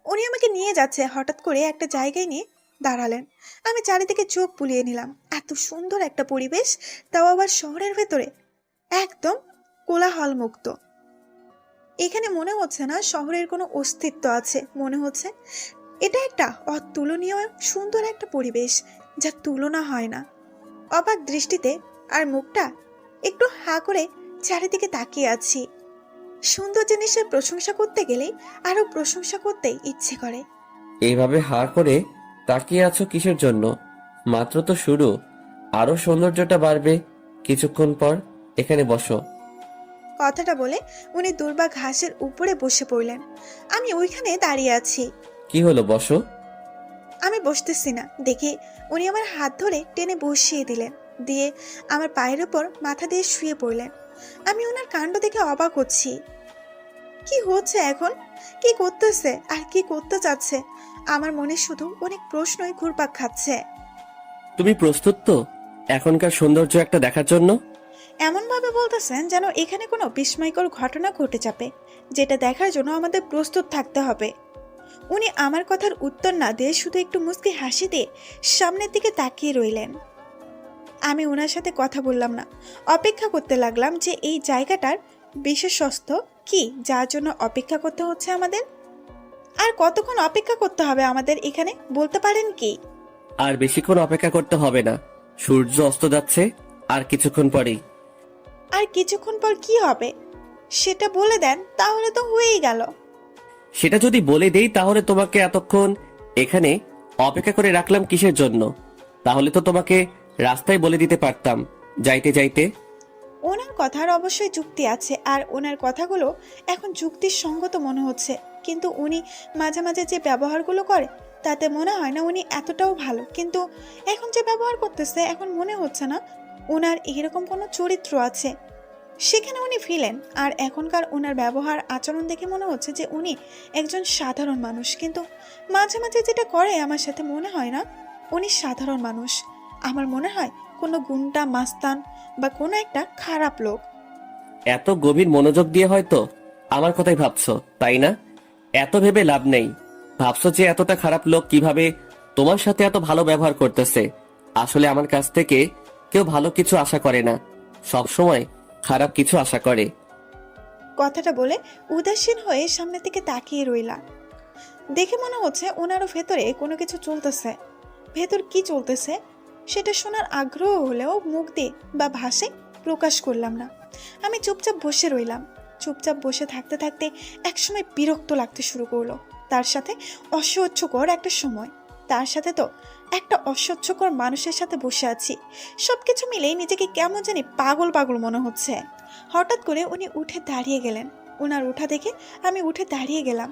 উনি আমাকে নিয়ে যাচ্ছে, হঠাৎ করে একটা জায়গায় নিয়ে দাঁড়ালেন। আমি চারিদিকে চোখ বুলিয়ে নিলাম। এত সুন্দর একটা পরিবেশ, তাও আবার শহরের ভেতরে, একদম কোলাহল মুক্ত। এখানে মনে হচ্ছে না শহরের কোনো অস্তিত্ব আছে, মনে হচ্ছে এটা একটা অতুলনীয় সুন্দর একটা পরিবেশ, যা তুলনা হয় না। অবাক দৃষ্টিতে আর মুখটা একটু হা করে চারিদিকে তাকিয়ে আছি। সুন্দর জিনিসের প্রশংসা করতে গেলে আরো প্রশংসা করতে ইচ্ছে করে। এইভাবে হা করে তাকিয়ে আছো কিসের জন্য? মাত্র তো শুরু, আরো সৌন্দর্যটা বাড়বে কিছুক্ষণ পর। এখানে বসো। কথাটা বলে উনি দুর্বা ঘাসের উপরে বসে পড়লেন। আমি ওইখানে দাঁড়িয়ে আছি। কি হলো, বসো। আমি বসতেছি না দেখে উনি আমার হাত ধরে টেনে বসিয়ে দিলেন, দিয়ে আমার পায়ের উপর মাথা দিয়ে শুয়ে পড়লেন। আমি ওনার কাণ্ড দেখে অবাক হচ্ছি। কি হচ্ছে এখন? কি করতেছে আর কি করতে চাচ্ছে? আমার মনে শুধু অনেক প্রশ্নই ঘুরপাক খাচ্ছে। তুমি প্রস্তুত তো এখনকার সৌন্দর্য একটা দেখার জন্য? এমন ভাবে বলতেছেন যেন এখানে কোনো বিস্ময়কর ঘটনা ঘটে যাবে, যেটা দেখার জন্য আমাদের প্রস্তুত থাকতে হবে। উনি আমার কথার উত্তর না দিয়ে শুধু একটু মুচকি হাসি দিয়ে সামনের দিকে তাকিয়ে রইলেন। আমি ওনার সাথে কথা বললাম না, অপেক্ষা করতে লাগলাম যে এই জায়গাটার বিশেষত্ব কি যার জন্য অপেক্ষা করতে হচ্ছে আমাদের। আর কতক্ষণ অপেক্ষা করতে হবে আমাদের এখানে, বলতে পারেন কি? আর বেশিক্ষণ অপেক্ষা করতে হবে না, সূর্য অস্ত যাচ্ছে আর কিছুক্ষণ পরেই। আর কিছুক্ষণ পর কি হবে সেটা বলে দেন, তাহলে তো হয়েই গেল। সেটা যদি বলে দেই তাহলে তোমাকে এতক্ষণ এখানে অপেক্ষা করে রাখলাম কিসের জন্য? তাহলে তো তোমাকে রাস্তায় বলে দিতে পারতাম যাইতে যাইতে। ওনার কথার অবশ্যই যুক্তি আছে, আর ওনার কথাগুলো এখন যুক্তির সঙ্গত মনে হচ্ছে, কিন্তু উনি মাঝে মাঝে যে ব্যবহারগুলো করে তাতে মনে হয় না উনি এতটাও ভালো। কিন্তু এখন যে ব্যবহার করতেছে এখন মনে হচ্ছে না ওনার এরকম কোনো চরিত্র আছে। সেখানে উনি ফিলেন, আর এখনকার ওনার ব্যবহার আচরণ দেখে মনে হচ্ছে যে উনি একজন সাধারণ মানুষ। কিন্তু মাঝে মাঝে যেটা করে আমার সাথে মনে হয় না উনি সাধারণ মানুষ। আমার মনে হয় কোনো গুন্ডা মাস্তান বা কোনো একটা খারাপ লোক। এত গভীর মনোযোগ দিয়ে হয়তো আমার কথাই ভাবছো, তাই না? এত ভেবে লাভ নেই। ভাবছো যে এতটা খারাপ লোক কিভাবে তোমার সাথে এত ভালো ব্যবহার করতেছে। আসলে আমার কাছ থেকে কেউ ভালো কিছু আশা করে না, সব সময় খারাপ কিছু আশা করে। কথাটা বলে উদাসীন হয়ে সামনে থেকে তাকিয়ে রইলা। দেখে মনে হচ্ছে ওনারও ভেতরে কোনো কিছু চলতেছে। ভেতর কি চলতেছে সেটা শোনার আগ্রহ হলেও মুখ দিয়ে বা ভাষায় প্রকাশ করলাম না। আমি চুপচাপ বসে রইলাম। চুপচাপ বসে থাকতে থাকতে একসময় বিরক্ত লাগতে শুরু করলো। তার সাথে অসহ্যকর একটা সময়। তার সাথে তো একটা অসহ্যকর মানুষের সাথে বসে আছি। সবকিছু মিলেই নিজেকে কেমন জানি পাগল পাগল মনে হচ্ছে। হঠাৎ করে উনি উঠে দাঁড়িয়ে গেলেন। ওনার উঠা দেখে আমি উঠে দাঁড়িয়ে গেলাম।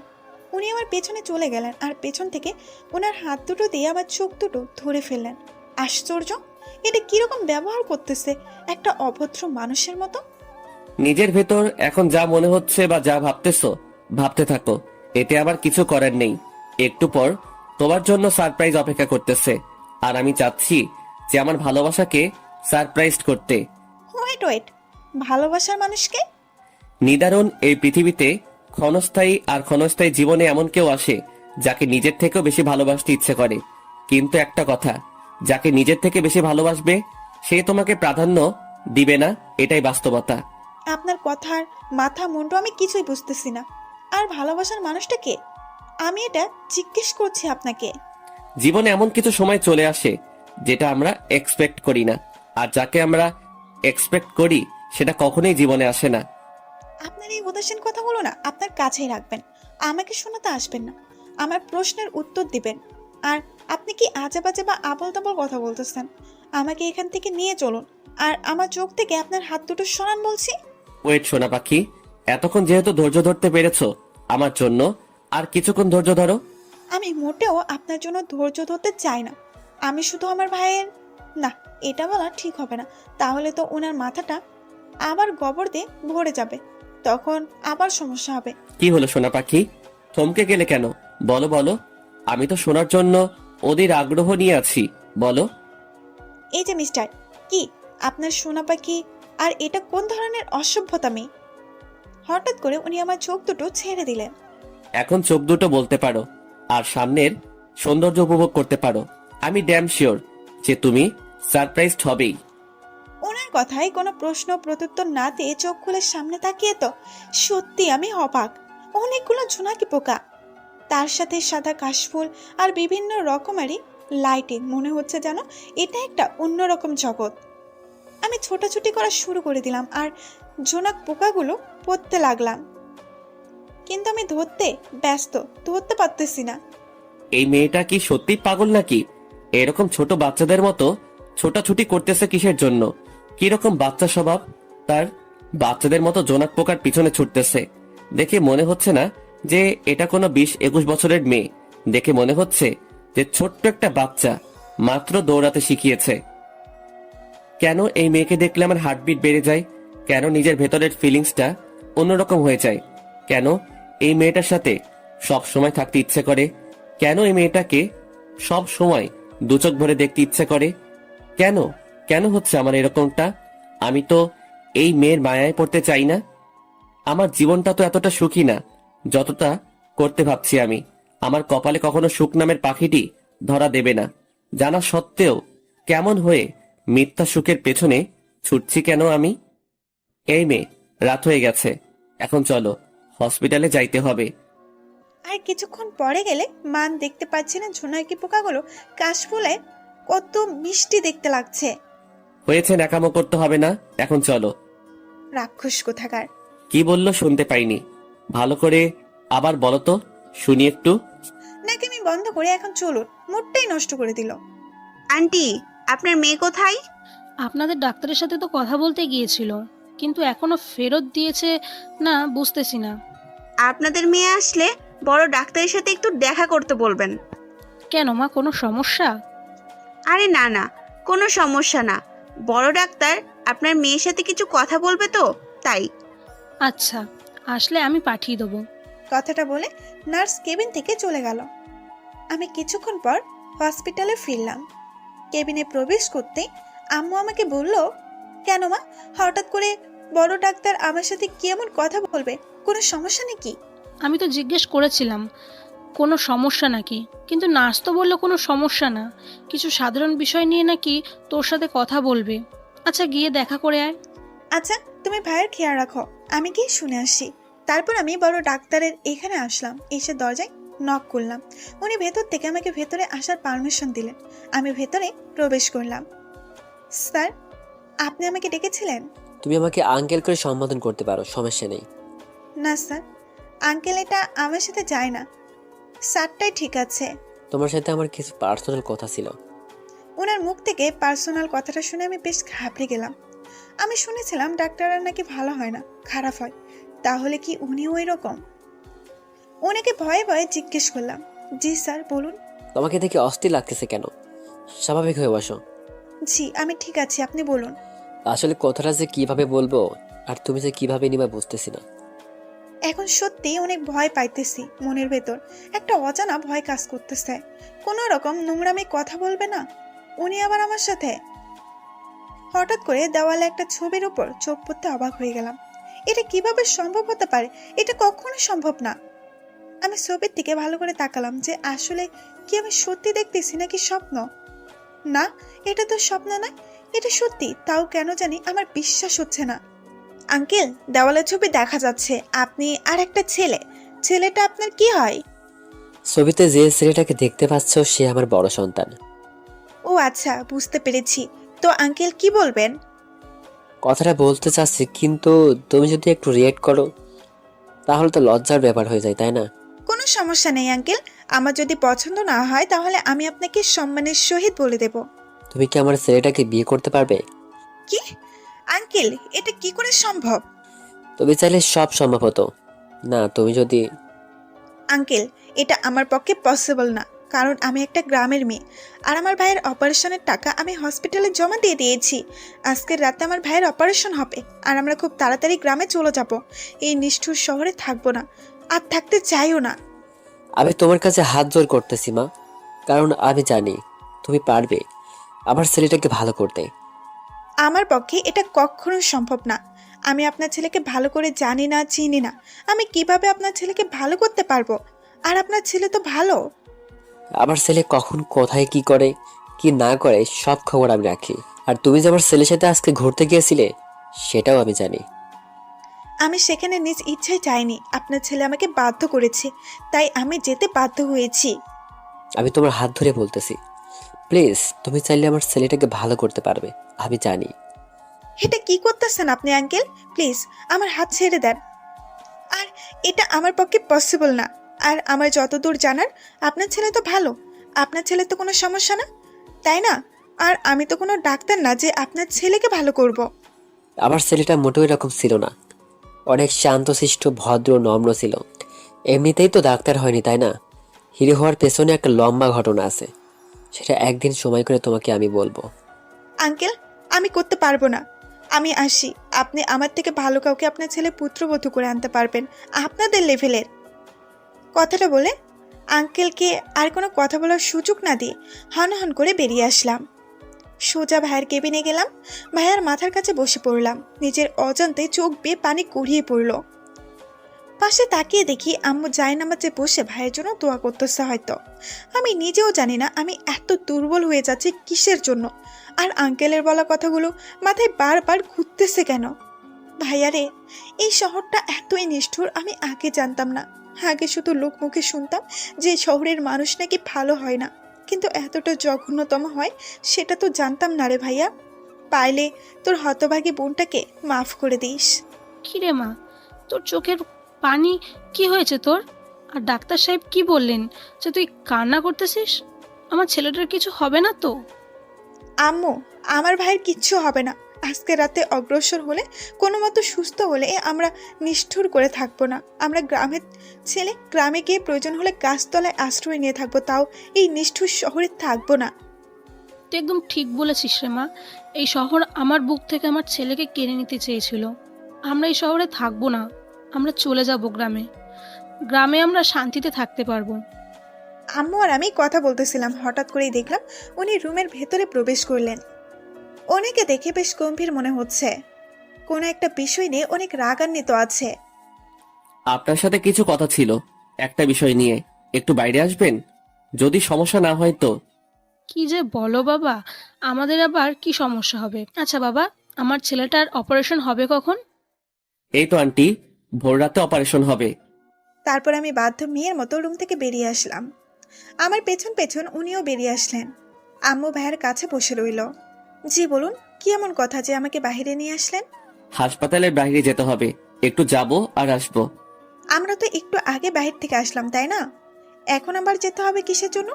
উনি আমার পেছনে চলে গেলেন আর পেছন থেকে ওনার হাত দুটো দিয়ে আমার চোখ দুটো ধরে ফেললেন। আশ্চর্য, এটা কিরকম ব্যবহার করতেছে একটা অভদ্র মানুষের মতো। নিজের ভেতর এখন যা মনে হচ্ছে বা যা ভাবতেছো ভাবতে থাকো, এতে আবার কিছু করার নেই। একটু পর তোমার জন্য সারপ্রাইজ অপেক্ষা করতেছে, আর আমি চাচ্ছি যে আমার ভালোবাসাকে সারপ্রাইজ করতে। ওয়েট, ভালোবাসার মানুষকে? নিদারুণ এই পৃথিবীতে ক্ষণস্থায়ী আর ক্ষণস্থায়ী জীবনে এমন কেউ আসে যাকে নিজের থেকেও বেশি ভালোবাসতে ইচ্ছে করে। কিন্তু একটা কথা, যাকে নিজের থেকে বেশি ভালোবাসবে সে তোমাকে প্রাধান্য দিবে না, এটাই বাস্তবতা। আপনার কথার মাথা মুন্ডু আমি কিছুই বুঝতেছি না। আর ভালোবাসার মানুষটা কে? আমি এটা জিজ্ঞেস করছি আপনাকে। জীবনে এমন কিছু সময় চলে আসে যেটা আমরা এক্সপেক্ট করি না, আর যাকে আমরা এক্সপেক্ট করি সেটা কখনোই জীবনে আসে না। আপনার এই উদাসীন কথাগুলো না আপনার কাছেই রাখবেন, আমাকে শোনাতে আসবেন না। আমার প্রশ্নের উত্তর দিবেন। আর আপনি কি আজে বাজে বা আবল তাবল কথা বলতেছেন? আমাকে এখান থেকে নিয়ে চলুন, আর আমার চোখ থেকে আপনার হাত দুটো সরান বলছি। ওয়েট সোনা পাখি, এতক্ষণ যেহেতু ধৈর্য ধরতে পেরেছো আমার জন্য, আর কিছুক্ষণ ধৈর্য ধরো। আমি মোটেও আপনার জন্য ধৈর্য ধরতে চাই না। আমি শুধু আমার ভাইয়ের, না এটা বলা ঠিক হবে না, তাহলে তো ওনার মাথাটা আবার গোবর দিয়ে ভরে যাবে, তখন আবার সমস্যা হবে। কি হলো সোনা পাখি, থমকে গেলে কেন? বলো বলো, আমি তো শোনার জন্য ওদের আগ্রহ নিয়ে আছি, বলো। এই যে মিস্টার, কি আপনার সোনা পাখি? আর এটা কোন ধরনের অসভ্যতামি? হঠাৎ করে উনি আমার চোখ দুটো ছেড়ে দিলেন। এখন চোখ দুটো বলতে পারো আর সামনের সৌন্দর্য উপভোগ করতে পারো। আমি ড্যাম শিওর যে তুমি সারপ্রাইজড হবেই। ওনার কথায় কোনো প্রশ্ন প্রত্যুত্তর না দিয়ে চোখ খুলে সামনে তাকিয়ে তো সত্যি আমি অবাক। অনেকগুলো জোনাকি পোকা, তার সাথে সাদা কাশফুল আর বিভিন্ন রকমারি লাইটিং। মনে হচ্ছে যেন এটা একটা অন্যরকম জগৎ। আমি ছোটাছুটি করা শুরু করে দিলাম আর জোনাক পোকাগুলো পড়তে লাগলাম, কিন্তু আমি ধরতে পারতেছি না। এই মেয়েটা কি সত্যি পাগল নাকি? এরকম ছোট বাচ্চাদের মতো ছোটাছুটি করতেছে কিসের জন্য? কিরকম বাচ্চা স্বভাব তার? বাচ্চাদের মতো জোনাক পোকার পিছনে ছুটতেছে। দেখে মনে হচ্ছে না যে এটা কোনো 20-21 বছরের মেয়ে। দেখে মনে হচ্ছে যে ছোট্ট একটা বাচ্চা মাত্র দৌড়াতে শিখিয়েছে। কেন এই মেয়েকে দেখলে আমার হার্টবিট বেড়ে যায়? কেন নিজের ভেতরের ফিলিংসটা অন্যরকম হয়ে যায়? কেন এই মেয়েটার সাথে সব সময় থাকতে ইচ্ছে করে? কেন এই মেয়েটাকে সব সময় দুচোখ ভরে দেখতে ইচ্ছে করে? কেন কেন হচ্ছে আমার এরকমটা? আমি তো এই মেয়ের মায়ায় পড়তে চাই না। আমার জীবনটা তো এতটা সুখী না যতটা করতে ভাবছি আমি। আমার কপালে কখনো সুখ নামের পাখিটি ধরা দেবে না, জানা সত্ত্বেও কেমন হয়ে মিথ্যা সুখের পেছনে ছুটছি কেন আমি? এই মেয়ে, রাত হয়ে গেছে, এখন চলো, হসপিটালে যাইতে হবে। আর কিছুক্ষণ পরে গেলে মান দেখতে পাচ্ছি না ঝোনাকি পোকাগুলো কাশফুলে কত মিষ্টি দেখতে লাগছে। হয়েছে, ন্যাকামো করতে হবে না, এখন চলো। রাক্ষস কোথাকার। কি বললো শুনতে পাইনি, ভালো করে আবার বলো তো শুনি একটু। নাকি আমি বন্ধ করে এখন চলুন, মুডটাই নষ্ট করে দিল। আন্টি, আপনার মেয়ে কোথায়? আপনাদের ডাক্তারের সাথে তো কথা বলতে গিয়েছিল, কিন্তু এখনো ফেরত দিয়েছে না বুঝতেছি না। আপনাদের মেয়ে আসলে বড় ডাক্তারের সাথে একটু দেখা করতে বলবেন। কেন মা, কোনো সমস্যা? আরে না না, কোনো সমস্যা না। বড় ডাক্তার আপনার মেয়ের সাথে কিছু কথা বলবে তো, তাই। আচ্ছা, আসলে আমি পাঠিয়ে দেবো। কথাটা বলে নার্স কেবিন থেকে চলে গেল। আমি কিছুক্ষণ পর হসপিটালে ফিরলাম। কেবিনে প্রবেশ করতে আম্মু আমাকে বলল, কেন মা, হঠাৎ করে বড় ডাক্তার আমার সাথে কি এমন কথা বলবে? কোনো সমস্যা নাকি? আমি তো জিজ্ঞেস করেছিলাম কোনো সমস্যা নাকি, কিন্তু নার্স তো বললো কোনো সমস্যা না, কিছু সাধারণ বিষয় নিয়ে নাকি তোর সাথে কথা বলবে। আচ্ছা, গিয়ে দেখা করে আয়। আচ্ছা, তুমি ভাইয়ের খেয়াল রাখো, আমি গিয়ে শুনে আসি। তারপর আমি বড় ডাক্তারের এখানে আসলাম। এসে দরজায় নক করলাম। উনি ভেতর থেকে আমাকে ভেতরে আসার পারমিশন দিলেন। আমি ভেতরে প্রবেশ করলাম। স্যার, আপনি আমাকে ডেকেছিলেন? তুমি আমাকে আঙ্কেল করে সম্বোধন করতে পারো, সমস্যা নেই। না স্যার, আঙ্কেল এটা আমার সাথে যায় না। স্যারটাই ঠিক আছে। তোমার সাথে আমার কিছু পার্সোনাল কথা ছিল। ওনার মুখ থেকে পার্সোনাল কথাটা শুনে আমি বেশ ঘাবড়ে গেলাম। আমি শুনেছিলাম ডাক্তাররা নাকি ভালো হয় না, খারাপ হয়। তাহলে কি উনিও ওই রকম? ওনাকে ভয়ে ভয়ে জিজ্ঞেস করলাম, জি স্যার বলুন। তোমাকে দেখে অস্থির লাগতেছে কেন? স্বাভাবিক হয়ে বসো। জি আমি ঠিক আছি, আপনি বলুন। আসলে কথাটা যে কিভাবে বলবো আর তুমি যে কিভাবে নিবা বুঝতেছি না। এখন সত্যি অনেক ভয় পাইতেছি। মনের ভেতর একটা অজানা ভয় কাজ করতেছে। কোনো রকম নোংরামি কথা বলবে না উনি আবার আমার সাথে? হঠাৎ করে দেওয়ালে একটা ছবির উপর চোখ পড়তে অবাক হয়ে গেলাম। এটা কিভাবে সম্ভব হতে পারে? এটা কখনো সম্ভব না। আমি ছবির দিকে ভালো করে তাকালাম যে আসলে কি আমি সত্যি দেখতেছি নাকি স্বপ্ন। না, এটা তো স্বপ্ন নয়, এটা সত্যি। তাও কেন জানি আমার বিশ্বাস হচ্ছে না। আঙ্কেল, দেওয়ালে ছবি দেখা যাচ্ছে আপনি আর একটা ছেলে। ছেলেটা আপনার কি হয়? ছবিতে যে ছেলেটাকে দেখতে পাচ্ছ সে আমার বড় সন্তান। ও আচ্ছা, বুঝতে পেরেছি। তো আঙ্কেল কি বলবেন? কথাটা বলতে চাচ্ছি, কিন্তু তুমি যদি একটু রিয়েক্ট করো তাহলে তো লজ্জার ব্যাপার হয়ে যায়, তাই না? কোনো সমস্যা নেই আঙ্কেল। আমার যদি পছন্দ না হয় তাহলে আমি আপনাকে সম্মানের সহিত বলে দেব। তুমি কি আমার ছেলেটাকে বিয়ে করতে পারবে? কি? আঙ্কেল, এটা কি করে সম্ভব? তুমি চাইলে সব সম্ভব হতো। না, তুমি যদি... আঙ্কেল, এটা আমার পক্ষে পসিবল না। কারণ আমি একটা গ্রামের মেয়ে, আর আমার ভাইয়ের অপারেশনের টাকা আমি হসপিটালে জমা দিয়ে দিয়েছি। আজকের রাতে আমার ভাইয়ের অপারেশন হবে, আর আমরা খুব তাড়াতাড়ি গ্রামে চলে যাব। এই নিষ্ঠুর শহরে থাকবো না, আর থাকতে চাইও না। আমি তোমার কাছে হাত জোর করতেছি মা, কারণ আমি জানি তুমি পারবে আমার ছেলেটাকে ভালো করতে। আমার পক্ষে এটা কখনো সম্ভব না। আমি আপনার ছেলেকে ভালো করে জানি না, চিনি না। আমি কিভাবে আপনার ছেলেকে ভালো করতে পারবো? আর আপনার ছেলে তো ভালো। আমার ছেলে কখন কোথায় কি করে কি না করে সব খবর আমি রাখি। আর তুমি যে আমার ছেলের সাথে আজকে ঘুরতে গিয়েছিলে সেটাও আমি জানি। আমি সেখানে নিজ ইচ্ছায় যাইনি, আপনার ছেলে আমাকে বাধ্য করেছে, তাই আমি যেতে বাধ্য হয়েছি। আমি তোমার হাত ধরে বলতেছি, প্লিজ তুমি চাইলে আমার ছেলেটাকে ভালো করতে পারবে, আমি জানি। এটা কি করতেছেন আপনি আঙ্কেল? প্লিজ আমার হাত ছেড়ে দেন। আর এটা আমার পক্ষে পসিবল না। আর আমার যতদূর জানার, আপনার ছেলে তো ভালো। আপনার ছেলে তো কোনো সমস্যা না, তাই না? আর আমি তো কোনো ডাক্তার না যে আপনার ছেলেকে ভালো করব। আমার ছেলেটা মোটেও এরকম ছিল না, অনেক শান্তশিষ্ট ভদ্র নম্র ছিল। এমনিতেই তো ডাক্তার হয়নি, তাই না? হিরো হওয়ার পেছনে একটা লম্বা ঘটনা আছে, সেটা একদিন সময় করে তোমাকে আমি বলবো। আঙ্কেল, আমি করতে পারবো না। আমি আসি। আপনি আমার থেকে ভালো কাউকে আপনার ছেলে পুত্রবধূ করে আনতে পারবেন, আপনাদের লেভেলের। কথাটা বলে আঙ্কেলকে আর কোনো কথা বলার সুযোগ না দিয়ে হন করে বেরিয়ে আসলাম। সোজা ভাইয়ের কেবিনে গেলাম। ভাইয়ার মাথার কাছে বসে পড়লাম। নিজের অজান্তে চোখ বেয়ে পানি গড়িয়ে পড়ল। পাশে তাকিয়ে দেখি আম্মু জায়নামাজে বসে ভাইয়ের জন্য দোয়া করতেছে হয়তো। আমি নিজেও জানি না আমি এত দুর্বল হয়ে যাচ্ছি কিসের জন্য। আর আঙ্কেলের বলা কথাগুলো মাথায় বারবার ঘুরতেছে কেন? ভাইয়া রে, এই শহরটা এতই নিষ্ঠুর আমি আগে জানতাম না। আগে শুধু লোক মুখে শুনতাম যে শহরের মানুষ নাকি ভালো হয় না, কিন্তু এতটা জঘন্যতম হয় সেটা তো জানতাম না রে ভাইয়া। পাইলে তোর হতভাগী বোনটাকে মাফ করে দিস। কিরে মা, তোর চোখের পানি কি হয়েছে তোর? আর ডাক্তার সাহেব কি বললেন যে তুই কান্না করতেছিস? আমার ছেলেটার কিছু হবে না তো? আম্মু, আমার ভাইয়ের কিচ্ছু হবে না। আজকে রাতে অগ্রসর হলে, কোনো মতো সুস্থ হলে আমরা নিষ্ঠুর করে থাকবো না। আমরা গ্রামের ছেলে, গ্রামে গিয়ে প্রয়োজন হলে গাছতলায় আশ্রয় নিয়ে থাকবো, তাও এই নিষ্ঠুর শহরে থাকবো না। তুই একদম ঠিক বলেছিস রে মা। এই শহর আমার বুক থেকে আমার ছেলেকে কেড়ে নিতে চেয়েছিল, আমরা এই শহরে থাকবো না, আমরা চলে যাব গ্রামে। গ্রামে আমরা শান্তিতে থাকতে পারবো। আম্মু আর আমি কথা বলতেছিলাম, হঠাৎ করেই দেখলাম উনি রুমের ভেতরে প্রবেশ করলেন। ওনাকে দেখে বেশ গম্ভীর মনে হচ্ছে, কোনো একটা বিষয় নিয়ে অনেক রাগান্বিত আছে। আপনার সাথে কিছু কথা ছিল একটা বিষয় নিয়ে, একটু বাইরে আসবেন? যদি সমস্যা না হয় তো। কি যে বলো বাবা, আমাদের আবার কি সমস্যা হবে? আচ্ছা বাবা, আমার ছেলেটার অপারেশন হবে কখন? এই তো আন্টি, ভোর রাতে অপারেশন হবে। তারপর আমি বাধ্য মেয়ের মতো রুম থেকে বেরিয়ে আসলাম। আমার পেছন পেছন উনিও বেরিয়ে আসলেন। আম্মু ভাইয়ের কাছে বসে রইল। জি বলুন, কি এমন কথা যে আমাকে বাইরে নিয়ে আসলেন? হাসপাতালের বাইরে যেতে হবে, একটু যাব আর আসবো। আমরা তো একটু আগে বাহির থেকে আসলাম, তাই না? এখন আবার যেতে হবে কিসের জন্য?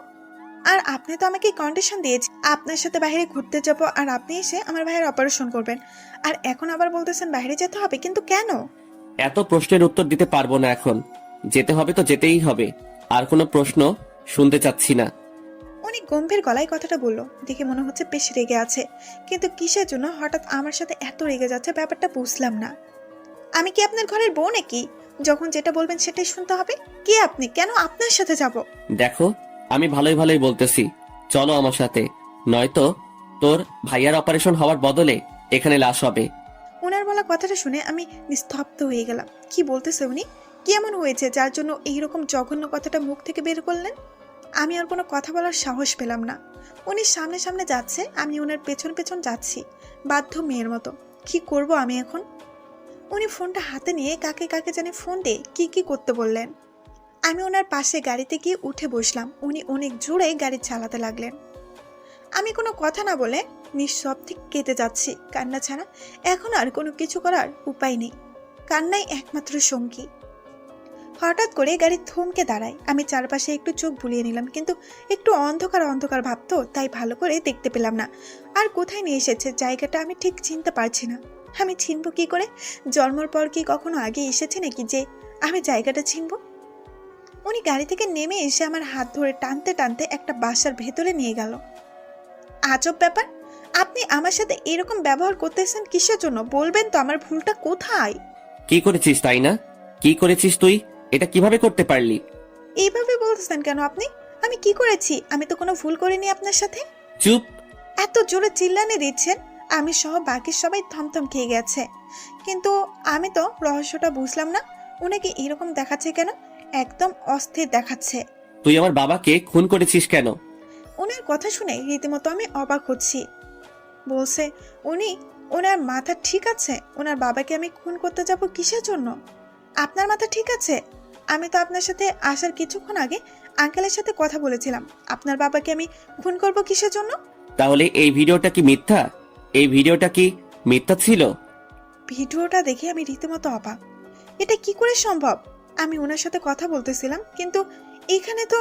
আর আপনি তো আমাকে কন্ডিশন দিয়েছেন আপনার সাথে বাইরে ঘুরতে যাব, আর আপনি এসে আমার ভাইয়ের অপারেশন করবেন, আর এখন আবার বলতেছেন বাইরে যেতে হবে, কিন্তু কেন? এত প্রশ্নের উত্তর দিতে পারবো না এখন। যেতে হবে তো যেতেই হবে, আর কোনো প্রশ্ন শুনতে চাচ্ছি না। উনি গম্ভীর গলায় কথাটা বললো, দেখে মনে হচ্ছে বেশ রেগে আছে, কিন্তু কিসের জন্য হঠাৎ আমার সাথে এত রেগে যাচ্ছে ব্যাপারটা বুঝলাম না। আমি কি আপনার ঘরের বউ নাকি? যখন যেটা বলবেন সেটাই শুনতে হবে? কে আপনি? কেন আপনার সাথে যাব? দেখো, আমি ভালোই ভালোই বলতেছি, চলো আমার সাথে, নয়তো তোর ভাইয়ার অপারেশন হওয়ার বদলে এখানে লাশ হবে। ওনার বলা কথাটা শুনে আমি নিস্তব্ধ হয়ে গেলাম। কি বলতেছে উনি? কি এমন হয়েছে যার জন্য এইরকম জঘন্য কথাটা মুখ থেকে বের করলেন? আমি আর কোনো কথা বলার সাহস পেলাম না। উনি সামনে সামনে যাচ্ছে, আমি ওনার পেছন পেছন যাচ্ছি, বাধ্য মেয়ের মতো। কি করব আমি এখন? উনি ফোনটা হাতে নিয়ে কাকে কাকে জানি ফোন দিয়ে কি কি করতে বললেন। আমি ওনার পাশে গাড়িতে গিয়ে উঠে বসলাম। উনি অনেক জোরে গাড়ি চালাতে লাগলেন। আমি কোনো কথা না বলে নিঃশব্দে কেটে যাচ্ছি। কান্না ছাড়া এখন আর কোনো কিছু করার উপায় নেই। কান্নাই একমাত্র সঙ্গী। হঠাৎ করে গাড়ি থমকে দাঁড়ায়। আমি চারপাশে একটু চোখ বুলিয়ে নিলাম, কিন্তু একটু অন্ধকার অন্ধকার ভাবতো, তাই ভালো করে দেখতে পেলাম না। আর কোথায় নিয়ে এসেছে জায়গাটা আমি ঠিক চিনতে পারছি না। আমি চিনব কি করে? জন্মের পর কি কখনো আগে এসেছে নাকি যে আমি জায়গাটা চিনব? উনি গাড়ি থেকে নেমে এসে আমার হাত ধরে টানতে টানতে একটা বাসার ভেতরে নিয়ে গেল। আজব ব্যাপার, আপনি আমার সাথে এরকম ব্যবহার করতেছেন কিসের জন্য? বলবেন তো আমার ভুলটা কোথায়? কি করেছিস তাই না? কি করেছিস তুই? এটা কিভাবে করতে পারলি? এইভাবে বলতেছেন কেন আপনি? আমি কি করেছি? আমি তো কোনো ভুল করিনি আপনার সাথে। চুপ! এত জোরে চিল্লানি দিচ্ছেন, আমি সহ বাকি সবাই থমথম খেয়ে গেছে। কিন্তু আমি তো রহস্যটা বুঝলাম না, উনাকে এরকম দেখাচ্ছে কেন? একদম অস্থির দেখাচ্ছে। তুই আমার বাবাকে খুন করেছিস কেন? ওনার কথা শুনে রীতিমতো আমি অবাক হচ্ছি। বলছে উনি, ওনার মাথা ঠিক আছে? ওনার বাবাকে আমি খুন করতে যাব কিসের জন্য? আপনার মাথা ঠিক আছে? আমি তো আপনার সাথে আসার কিছুক্ষণ আগে আঙ্কেলের সাথে কথা বলেছিলাম। আপনার বাবাকে আমি খুন করব কিসের জন্য? তাহলে এই ভিডিওটা কি মিথ্যা? এই ভিডিওটা কি মিথ্যা ছিল? ভিডিওটা দেখে আমি রীতিমতো অবাক। এটা কি করে সম্ভব? আমি ওনার সাথে কথা বলতেছিলাম, কিন্তু এখানে তো।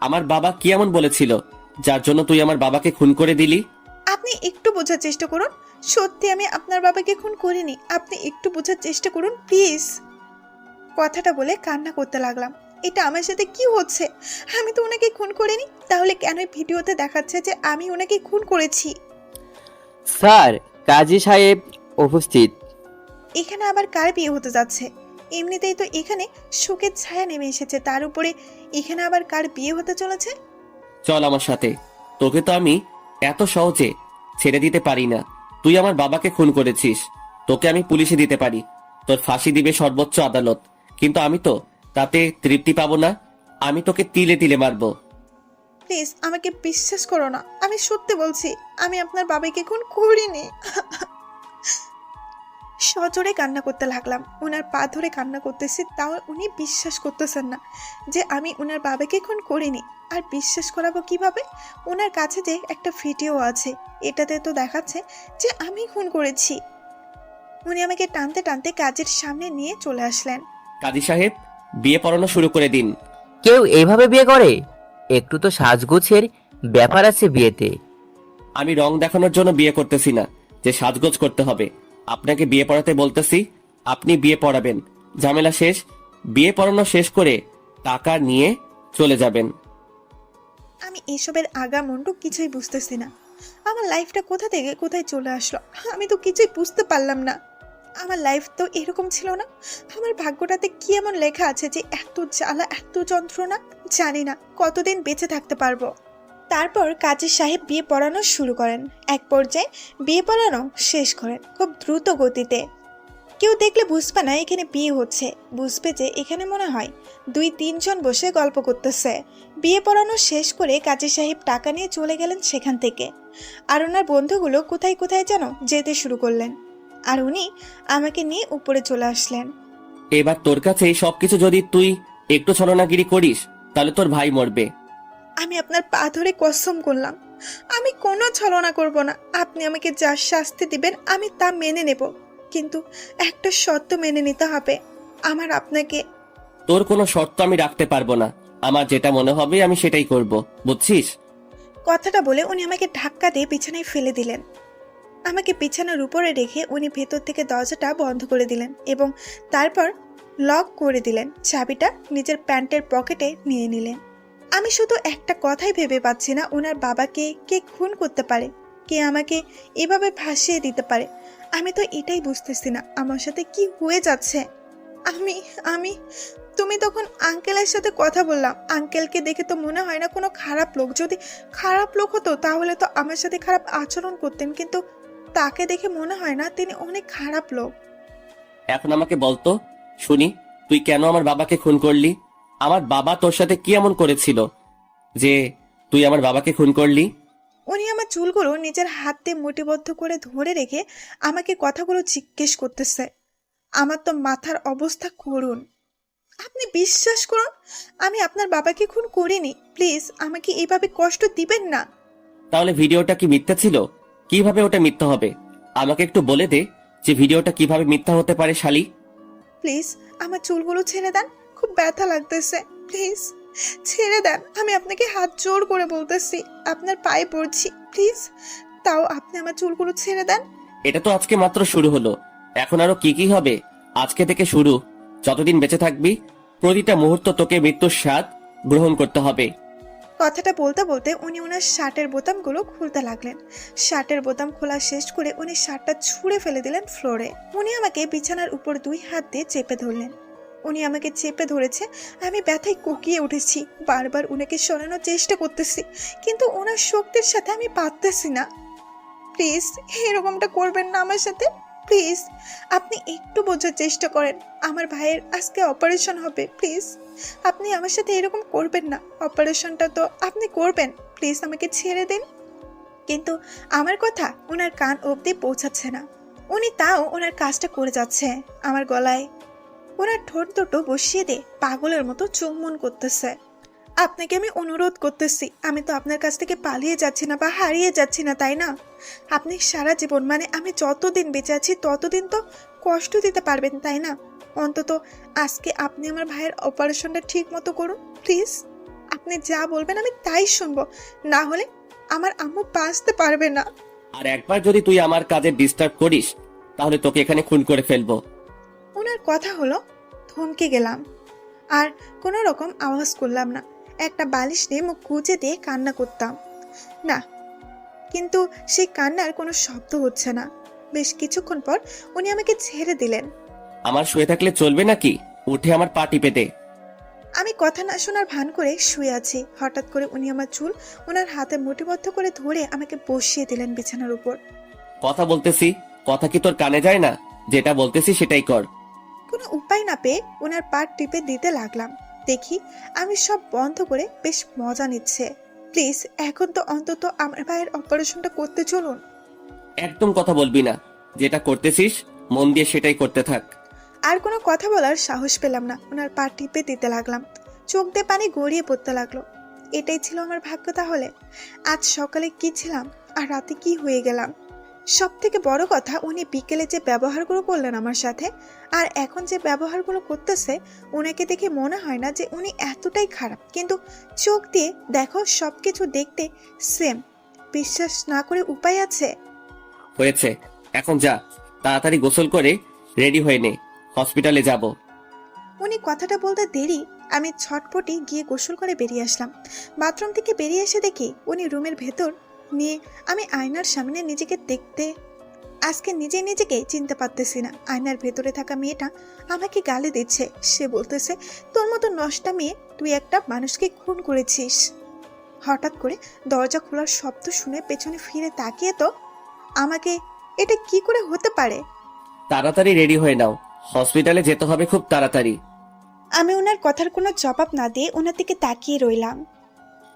আমার বাবা কি এমন বলেছিল যার জন্য তুই আমার বাবাকে খুন করে দিলি? আপনি একটু বোঝার চেষ্টা করুন, সত্যি আমি আপনার বাবাকে খুন করিনি। আপনি একটু বোঝার চেষ্টা করুন প্লিজ। কথাটা বলে কান্না করতে লাগলাম। এটা আমার সাথে কি হচ্ছে? আমি তো ওনাকে খুন করিনি, তাহলে কেন ভিডিওতে দেখাচ্ছে যে আমি ওনাকে খুন করেছি? স্যার, কাজী সাহেব উপস্থিত। এখানে আবার কার বিয়ে হতে যাচ্ছে? এমনিতেই তো এখানে শোকের ছায়া নেমে এসেছে, তার উপরে এখানে আবার কার বিয়ে হতে চলেছে? চল আমার সাথে, তোকে তো আমি এত সহজে ছেড়ে দিতে পারি না। তুই আমার বাবাকে খুন করেছিস, তোকে আমি পুলিশে দিতে পারি, তোর ফাঁসি দিবে সর্বোচ্চ আদালত, কিন্তু আমি তো তাতে তৃপ্তি পাবো না। আমি তোকে তিলে তিলে মারবো। প্লিজ আমাকে বিশ্বাস করো না, আমি সত্যি বলছি, আমি আপনার বাবাকে খুন করিনি। সজোরে কান্না করতে লাগলাম। ওনার পা ধরে কান্না করতেছি, তাও উনি বিশ্বাস করতেছেন না যে আমি ওনার বাবাকে খুন করিনি। আর বিশ্বাস করাবো কিভাবে? ওনার কাছে যে একটা ভিডিও আছে, এটাতে তো দেখাচ্ছে যে আমি খুন করেছি। উনি আমাকে টানতে টানতে কাজের সামনে নিয়ে চলে আসলেন। কাজী সাহেব, বিয়ে পড়ানো শুরু করে দিন। কেউ এইভাবে বিয়ে করে? একটু তো সাজগোছের ব্যাপার আছে বিয়েতে। আমি রং দেখানোর জন্য বিয়ে করতেছি না যে সাজগোজ করতে হবে। আপনাকে বিয়ে পড়াতে বলতেছি, আপনি বিয়ে পড়াবেন। ঝামেলা শেষ। বিয়ে পড়ানো শেষ করে টাকা নিয়ে চলে যাবেন। আমি এসবের আগা মুন্ডু কিছুই বুঝতেছি না। আমার লাইফটা কোথা থেকে কোথায় চলে আসলো, আমি তো কিছুই বুঝতে পারলাম না। আমার লাইফ তো এরকম ছিল না। আমার ভাগ্যটাতে কি এমন লেখা আছে যে এত জ্বালা, এত যন্ত্রণা? জানি না কতদিন বেঁচে থাকতে পারবো। তারপর কাজী সাহেব বিয়ে পড়ানো শুরু করেন। এক পর্যায়ে বিয়ে পড়ানো শেষ করেন খুব দ্রুত গতিতে। কেউ দেখলে বুঝবে না এখানে বিয়ে হচ্ছে, বুঝবে যে এখানে মনে হয় 2-3 জন বসে গল্প করতেছে। বিয়ে পড়ানো শেষ করে কাজী সাহেব টাকা নিয়ে চলে গেলেন সেখান থেকে। আর ওনার বন্ধুগুলো কোথায় কোথায় যেন যেতে শুরু করলেন। আর উনি আমাকে নিয়ে উপরে চলে আসলেন। এবার তোর কাছে এই সবকিছু যদি তুই একটু ছলনাগিরি করিস তাহলে তোর ভাই মরবে। আমি আপনার পা ধরে কসম করলাম, আমি কোনো ছলনা করব না। আপনি আমাকে যা শাস্তি দিবেন আমি তা মেনে নেব, কিন্তু একটা শর্ত মেনে নিতে হবে। আমার আপনাকে। তোর কোনো শর্ত আমি রাখতে পারবো না। আমার যেটা মনে হবে আমি সেটাই করব, বুঝছিস? কথাটা বলে উনি আমাকে ধাক্কা দিয়ে বিছানায় ফেলে দিলেন। আমাকে বিছানার উপরে রেখে উনি ভেতর থেকে দরজাটা বন্ধ করে দিলেন এবং তারপর লক করে দিলেন। চাবিটা নিজের প্যান্টের পকেটে নিয়ে নিলেন। আমি শুধু একটা কথাই ভেবে পাচ্ছি না, ওনার বাবাকে কে খুন করতে পারে, কে আমাকে এভাবে ভাসিয়ে দিতে পারে। আমি তো এটাই বুঝতেছি না আমার সাথে কি হয়ে যাচ্ছে। আমি আমি তুমি তখন আঙ্কেলের সাথে কথা বললাম। আঙ্কেলকে দেখে তো মনে হয় না কোনো খারাপ লোক। যদি খারাপ লোক হতো তাহলে তো আমার সাথে খারাপ আচরণ করতেন, কিন্তু তাকে দেখে মনে হয় না তিনি অনেক খারাপ লোক। এখন আমাকে বলতো শুনি, তুই কেন আমার বাবাকে খুন করলি? আমার বাবা তোর সাথে কি এমন করেছিল যে তুই আমার বাবাকে খুন করলি? উনি আমার চুলগুলো নিজের হাত দিয়ে মুঠিবদ্ধ করে ধরে রেখে আমাকে কথাগুলো জিজ্ঞেস করতেছে। আমার তো মাথার অবস্থা করুন। আপনি বিশ্বাস করুন, আমি আপনার বাবাকে খুন করিনি। প্লিজ আমাকে এইভাবে কষ্ট দিবেন না। তাহলে ভিডিওটা কি মিথ্যা ছিল? কিভাবে ওটা মিথ্যা হবে? আমাকে একটু বলে দে যে ভিডিওটা কিভাবে মিথ্যা হতে পারে শালি। প্লিজ আমার চুলগুলো ছেড়ে দেন, খুব ব্যথা লাগতেছে। প্লিজ ছেড়ে দেন, আমি আপনাকে হাত জোর করে বলতেছি, আপনার পায়ে পড়ছি, প্লিজ। তাও আপনি আমার চুলগুলো ছেড়ে দেন। এটা তো আজকে মাত্র শুরু হলো, এখন আরো কি কি হবে? আজকে থেকে শুরু। যতদিন বেঁচে থাকবি প্রতিটা মুহূর্ত তোকে মৃত্যুর স্বাদ গ্রহণ করতে হবে। কথাটা বলতে বলতে উনি ওনার শার্টের বোতামগুলো খুলতে লাগলেন। শার্টের বোতাম খোলা শেষ করে উনি শার্টটা ছুঁড়ে ফেলে দিলেন ফ্লোরে। উনি আমাকে বিছানার উপর 2 হাত দিয়ে চেপে ধরলেন। উনি আমাকে চেপে ধরেছে, আমি ব্যথায় কোকিয়ে উঠেছি। বারবার উনাকে সরানোর চেষ্টা করতেছি, কিন্তু ওনার শক্তির সাথে আমি পারতেছি না। প্লিজ এরকমটা করবেন না আমার সাথে, প্লিজ। আপনি একটু বোঝার চেষ্টা করেন, আমার ভাইয়ের আজকে অপারেশন হবে। প্লিজ আপনি আমার সাথে এরকম করবেন না। অপারেশনটা তো আপনি করবেন, প্লিজ আমাকে ছেড়ে দিন। কিন্তু আমার কথা ওনার কান অবধি পৌঁছাচ্ছে না। উনি তাও ওনার কাজটা করে যাচ্ছে। আমার গলায় ওনার ঠোঁট দুটো বসিয়ে দিয়ে পাগলের মতো চুম্বন করতেছে। আপনাকে আমি অনুরোধ করতেছি, আমি তো আপনার কাছ থেকে পালিয়ে যাচ্ছি না বা হারিয়ে যাচ্ছি না, তাই না? আপনি সারা জীবন, মানে আমি যতদিন বেঁচে আছি ততদিন তো কষ্ট দিতে পারবেন, তাই না? অন্তত আজকে আপনি আমার ভাইয়ের অপারেশনটা ঠিক মতো করুন, প্লিজ। আপনি যা বলবেন আমি তাই শুনবো, না হলে আমার আম্মু বাঁচতে পারবে না। আর একবার যদি তুই আমার কাজে ডিস্টার্ব করিস তাহলে তোকে এখানে খুন করে ফেলবো। ওনার কথা হলো থমকে গেলাম, আর কোনো রকম আওয়াজ করলাম না। একটা বালিশ নিয়ে মুখ গুজে দিয়ে কান্না করতাম না, কিন্তু সেই কান্নার কোনো শব্দ হচ্ছে না। বেশ কিছুক্ষণ পর উনি আমাকে ছেড়ে দিলেন। আমার শুয়ে থাকলে চলবে নাকি? উঠে আমার পা টিপে দে। আমি কথা না শোনার ভান করে শুয়ে আছি। হঠাৎ করে উনি আমার চুল ওনার হাতে মুঠিবদ্ধ করে ধরে আমাকে বসিয়ে দিলেন বিছানার উপর। কথা বলতেছি, কথা কি তোর কানে যায় না? যেটা বলতেছি সেটাই কর। কোনো উপায় না পেয়ে ওনার পা টিপে দিতে লাগলাম। দেখি আমি সব বন্ধ করে বেশ মজা নিচ্ছে। প্লিজ এখন তো অন্তত আমার ভাইয়ের অপারেশনটা করতে চলুন। একদম কথা বলবি না, যেটা করতেছিস মন দিয়ে সেটাই করতে থাক। আর কোনো কথা বলার সাহস পেলাম না, ওনার পা টিপে দিতে লাগলাম। চোখ দিয়ে পানি গড়িয়ে পড়তে লাগলো। এটাই ছিল আমার ভাগ্য তাহলে? আজ সকালে কি ছিলাম আর রাতে কি হয়ে গেলাম? সব থেকে বড় কথা, উনি বিকেলে যে ব্যবহারগুলো করলেন আমার সাথে, আর এখন যে ব্যবহারগুলো করতেছে, ওনাকে দেখে মনে হয় না যে উনি এতটাই খারাপ, কিন্তু চোখ দিয়ে দেখো সবকিছু দেখতে সেম। বিশ্বাস না করে উপায় আছে? হয়েছে, এখন যা, তাড়াতাড়ি গোসল করে রেডি হয়ে নে, হসপিটালে যাব। উনি কথাটা বলতে দেরি, আমি ছটপটি গিয়ে গোসল করে বেরিয়ে আসলাম। বাথরুম থেকে বেরিয়ে এসে দেখি উনি রুমের ভেতর নিয়ে আমি আয়নার সামনে নিজেকে দেখতে আজকে নিজে নিজেকে চিনতে পারতেছি না। আয়নার ভেতরে থাকা মেয়েটা আমাকে গালি দিচ্ছে। সে বলতেছে, তোর মতো নষ্টা মেয়ে, তুই একটা মানুষকে খুন করেছিস। হঠাৎ করে দরজা খোলার শব্দ শুনে পেছনে ফিরে তাকিয়ে তো আমাকে, এটা কি করে হতে পারে? তাড়াতাড়ি রেডি হয়ে নাও, হসপিটালে যেতে হবে খুব তাড়াতাড়ি। আমি ওনার কথার কোনো জবাব না দিয়ে ওনার দিকে তাকিয়ে রইলাম।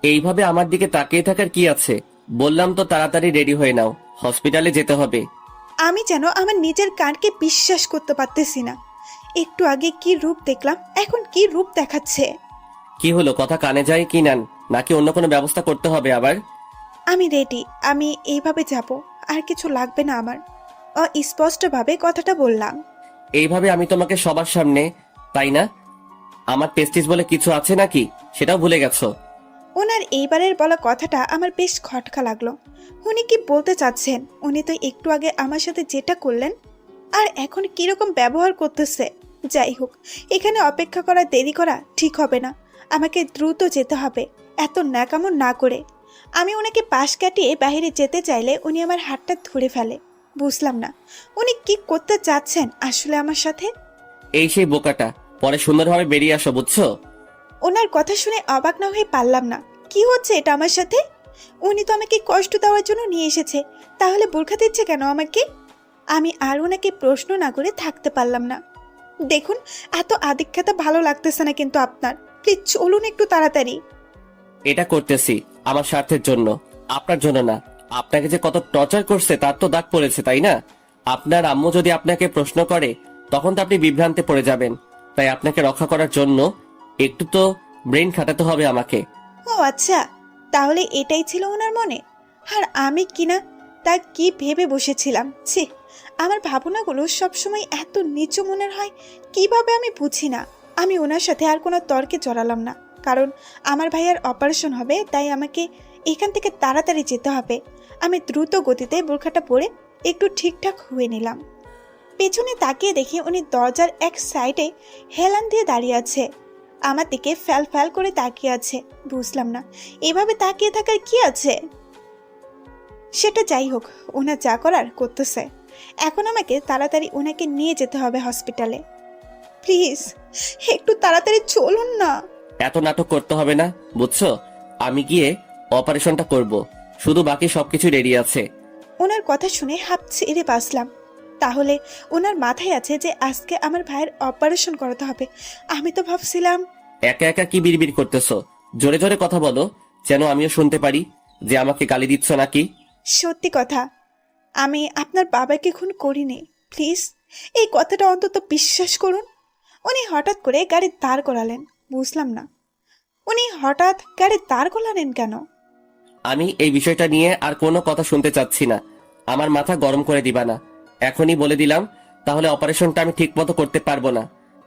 এইভাবে আমার দিকে তাকিয়ে থাকার কি আছে? বললাম তো তাড়াতাড়ি রেডি হয়ে নাও, হসপিটালে যেতে হবে। আমি যেন আমার নিজের কানকে বিশ্বাস করতে পারতেছি না। একটু আগে কি রূপ দেখলাম, এখন কি রূপ দেখাচ্ছে। কি হলো, কথা কানে যায় কি নেন, নাকি অন্য কোনো ব্যবস্থা করতে হবে আবার? আমি রেডি, আমি এইভাবে যাব, আর কিছু লাগবে না আমার। স্পষ্টভাবে কথাটা বললাম। এইভাবে আমি তোমাকে সবার সামনে, তাই না? আমার পেস্টিস বলে কিছু আছে নাকি, সেটাও ভুলে গেছো? ওনার এইবারের বলা কথাটা আমার বেশ খটকা লাগলো। উনি কি বলতে চাচ্ছেন? উনি তো একটু আগে আমার সাথে যেটা করলেন, আর এখন কিরকম ব্যবহার করতেছে। যাই হোক, এখানে অপেক্ষা করা, দেরি করা ঠিক হবে না। আমাকে দ্রুত যেতে হবে, এত ন্যাকামো না করে। আমি ওনাকে পাশ কাটিয়ে বাইরে যেতে চাইলে উনি আমার হাতটা ধরে ফেলে। বুঝলাম না উনি কি করতে চাচ্ছেন আসলে আমার সাথে। এই সেই বোকাটা, পরে সুন্দরভাবে বেরিয়ে আসো, বুঝছো? ওনার কথা শুনে অবাক না হয়ে পারলাম না। কি হচ্ছে এটা আমার সাথে? উনি তো আমাকে কষ্ট দেওয়ার জন্য নিয়ে এসেছে, তাহলে বোরখা দিচ্ছে কেন আমাকে? আমি আর ওনাকে প্রশ্ন না করে থাকতে পারলাম না। দেখুন, এত আদিক্ষেতা ভালো লাগতেছে না কিন্তু আপনার। প্লিজ চলুন একটু তাড়াতাড়ি। এটা করতেছি আমার স্বার্থের জন্য, আপনার জন্য না। আপনাকে যে কত টর্চার করছে তার তো দাগ পড়েছে, তাই না? আপনার আম্মু যদি আপনাকে প্রশ্ন করে তখন তো আপনি বিভ্রান্তে পড়ে যাবেন। তাই আপনাকে রক্ষা করার জন্য একটু তো ব্রেন খাটাতে হবে আমাকে। ও আচ্ছা, তাহলে এটাই ছিল ওনার মনে। আর আমি কিনা তা কি ভেবে বসেছিলাম। ছি, আমার ভাবনাগুলো সবসময় এত নিচু মনের হয় কিভাবে আমি বুঝি না। আমি ওনার সাথে আর কোনো তর্কে জড়ালাম না, কারণ আমার ভাইয়ার অপারেশন হবে, তাই আমাকে এখান থেকে তাড়াতাড়ি যেতে হবে। আমি দ্রুত গতিতে বোরখাটা পরে একটু ঠিকঠাক হয়ে নিলাম। পেছনে তাকিয়ে দেখি উনি দরজার এক সাইডে হেলান দিয়ে দাঁড়িয়ে আছে, আমার দিকে ফ্যাল ফ্যাল করে তাকিয়ে আছে। বুঝলাম না এভাবে তাকিয়ে থাকার কি আছে। সেটা যাই হোক, ওনার যা করার করতেছে। এখন আমাকে তাড়াতাড়ি ওনাকে নিয়ে যেতে হবে হসপিটালে। প্লিজ একটু তাড়াতাড়ি চলুন না। এত নাটক করতে হবে না, বুঝছো? আমি গিয়ে অপারেশনটা করব, শুধু বাকি সবকিছু রেডি আছে। ওনার কথা শুনে হাঁপ ছেড়ে বাঁচলাম। তাহলে ওনার মাথায় আছে যে আজকে আমার ভাইয়ের অপারেশন করাতে হবে। আমি তো ভাবছিলাম। একা একা কি বিড়বিড় করতেছো? জোরে জোরে কথা বলো, যেন আমিও শুনতে পারি যে আমাকে গালি দিচ্ছ নাকি। সত্যি কথা, আমি আপনার বাবাকে খুন করিনি। প্লিজ এই কথাটা অন্তত বিশ্বাস করুন। উনি হঠাৎ করে গাড়ি দাঁড় করালেন। বুঝলাম না উনি হঠাৎ গাড়ি দাঁড় করালেন কেন। আমি এই বিষয়টা নিয়ে আর কোনো কথা শুনতে চাচ্ছি না। আমার মাথা গরম করে দিবা না, এখনই বলে দিলাম। তাহলে অপারেশনটা আমি ঠিক মতো করতে পারবো না।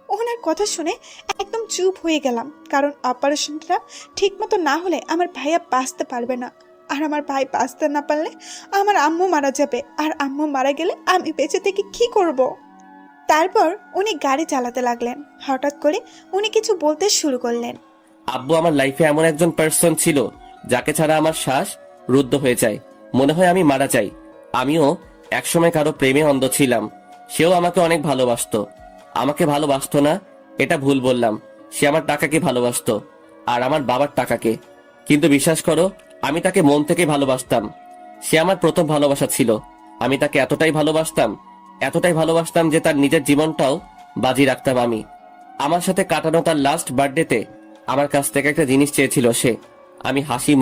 ওনার কথা শুনে একদম চুপ হয়ে গেলাম, কারণ অপারেশনটা ঠিক মতো না হলে আমার ভাইয়া বাঁচতে পারবে না। আর আমার ভাই বাঁচতে না পারলে আমার আম্মু মারা যাবে, আর আম্মু মারা গেলে আমি বেঁচে থেকে কি করব। তারপর উনি গাড়ি চালাতে লাগলেন। হঠাৎ করে উনি কিছু বলতে শুরু করলেন। আব্বু আমার লাইফে এমন একজন পার্সন ছিল যাকে ছাড়া আমার শ্বাস রুদ্ধ হয়ে যায়, মনে হয় আমি মারা যাই। আমিও একসময় কারো প্রেমে অন্ধ ছিলাম, সেও আমাকে অনেক ভালোবাসতো। আমাকে ভালোবাসতো না এটা ভুল বললাম, সে আমার টাকাকে ভালোবাসতো, আর আমার বাবার টাকাকে। কিন্তু বিশ্বাস করো, আমি তাকে মন থেকে ভালোবাসতাম। সে আমার প্রথম ভালোবাসা ছিল। আমি তাকে এতটাই ভালোবাসতাম যে তার নিজের জীবনটাও বাজি রাখতাম আমি। আমার সাথে কাটানো তার লাস্ট বার্থডেতে আমার কাছ থেকে একটা জিনিস চেয়েছিল সে। আমি হাসি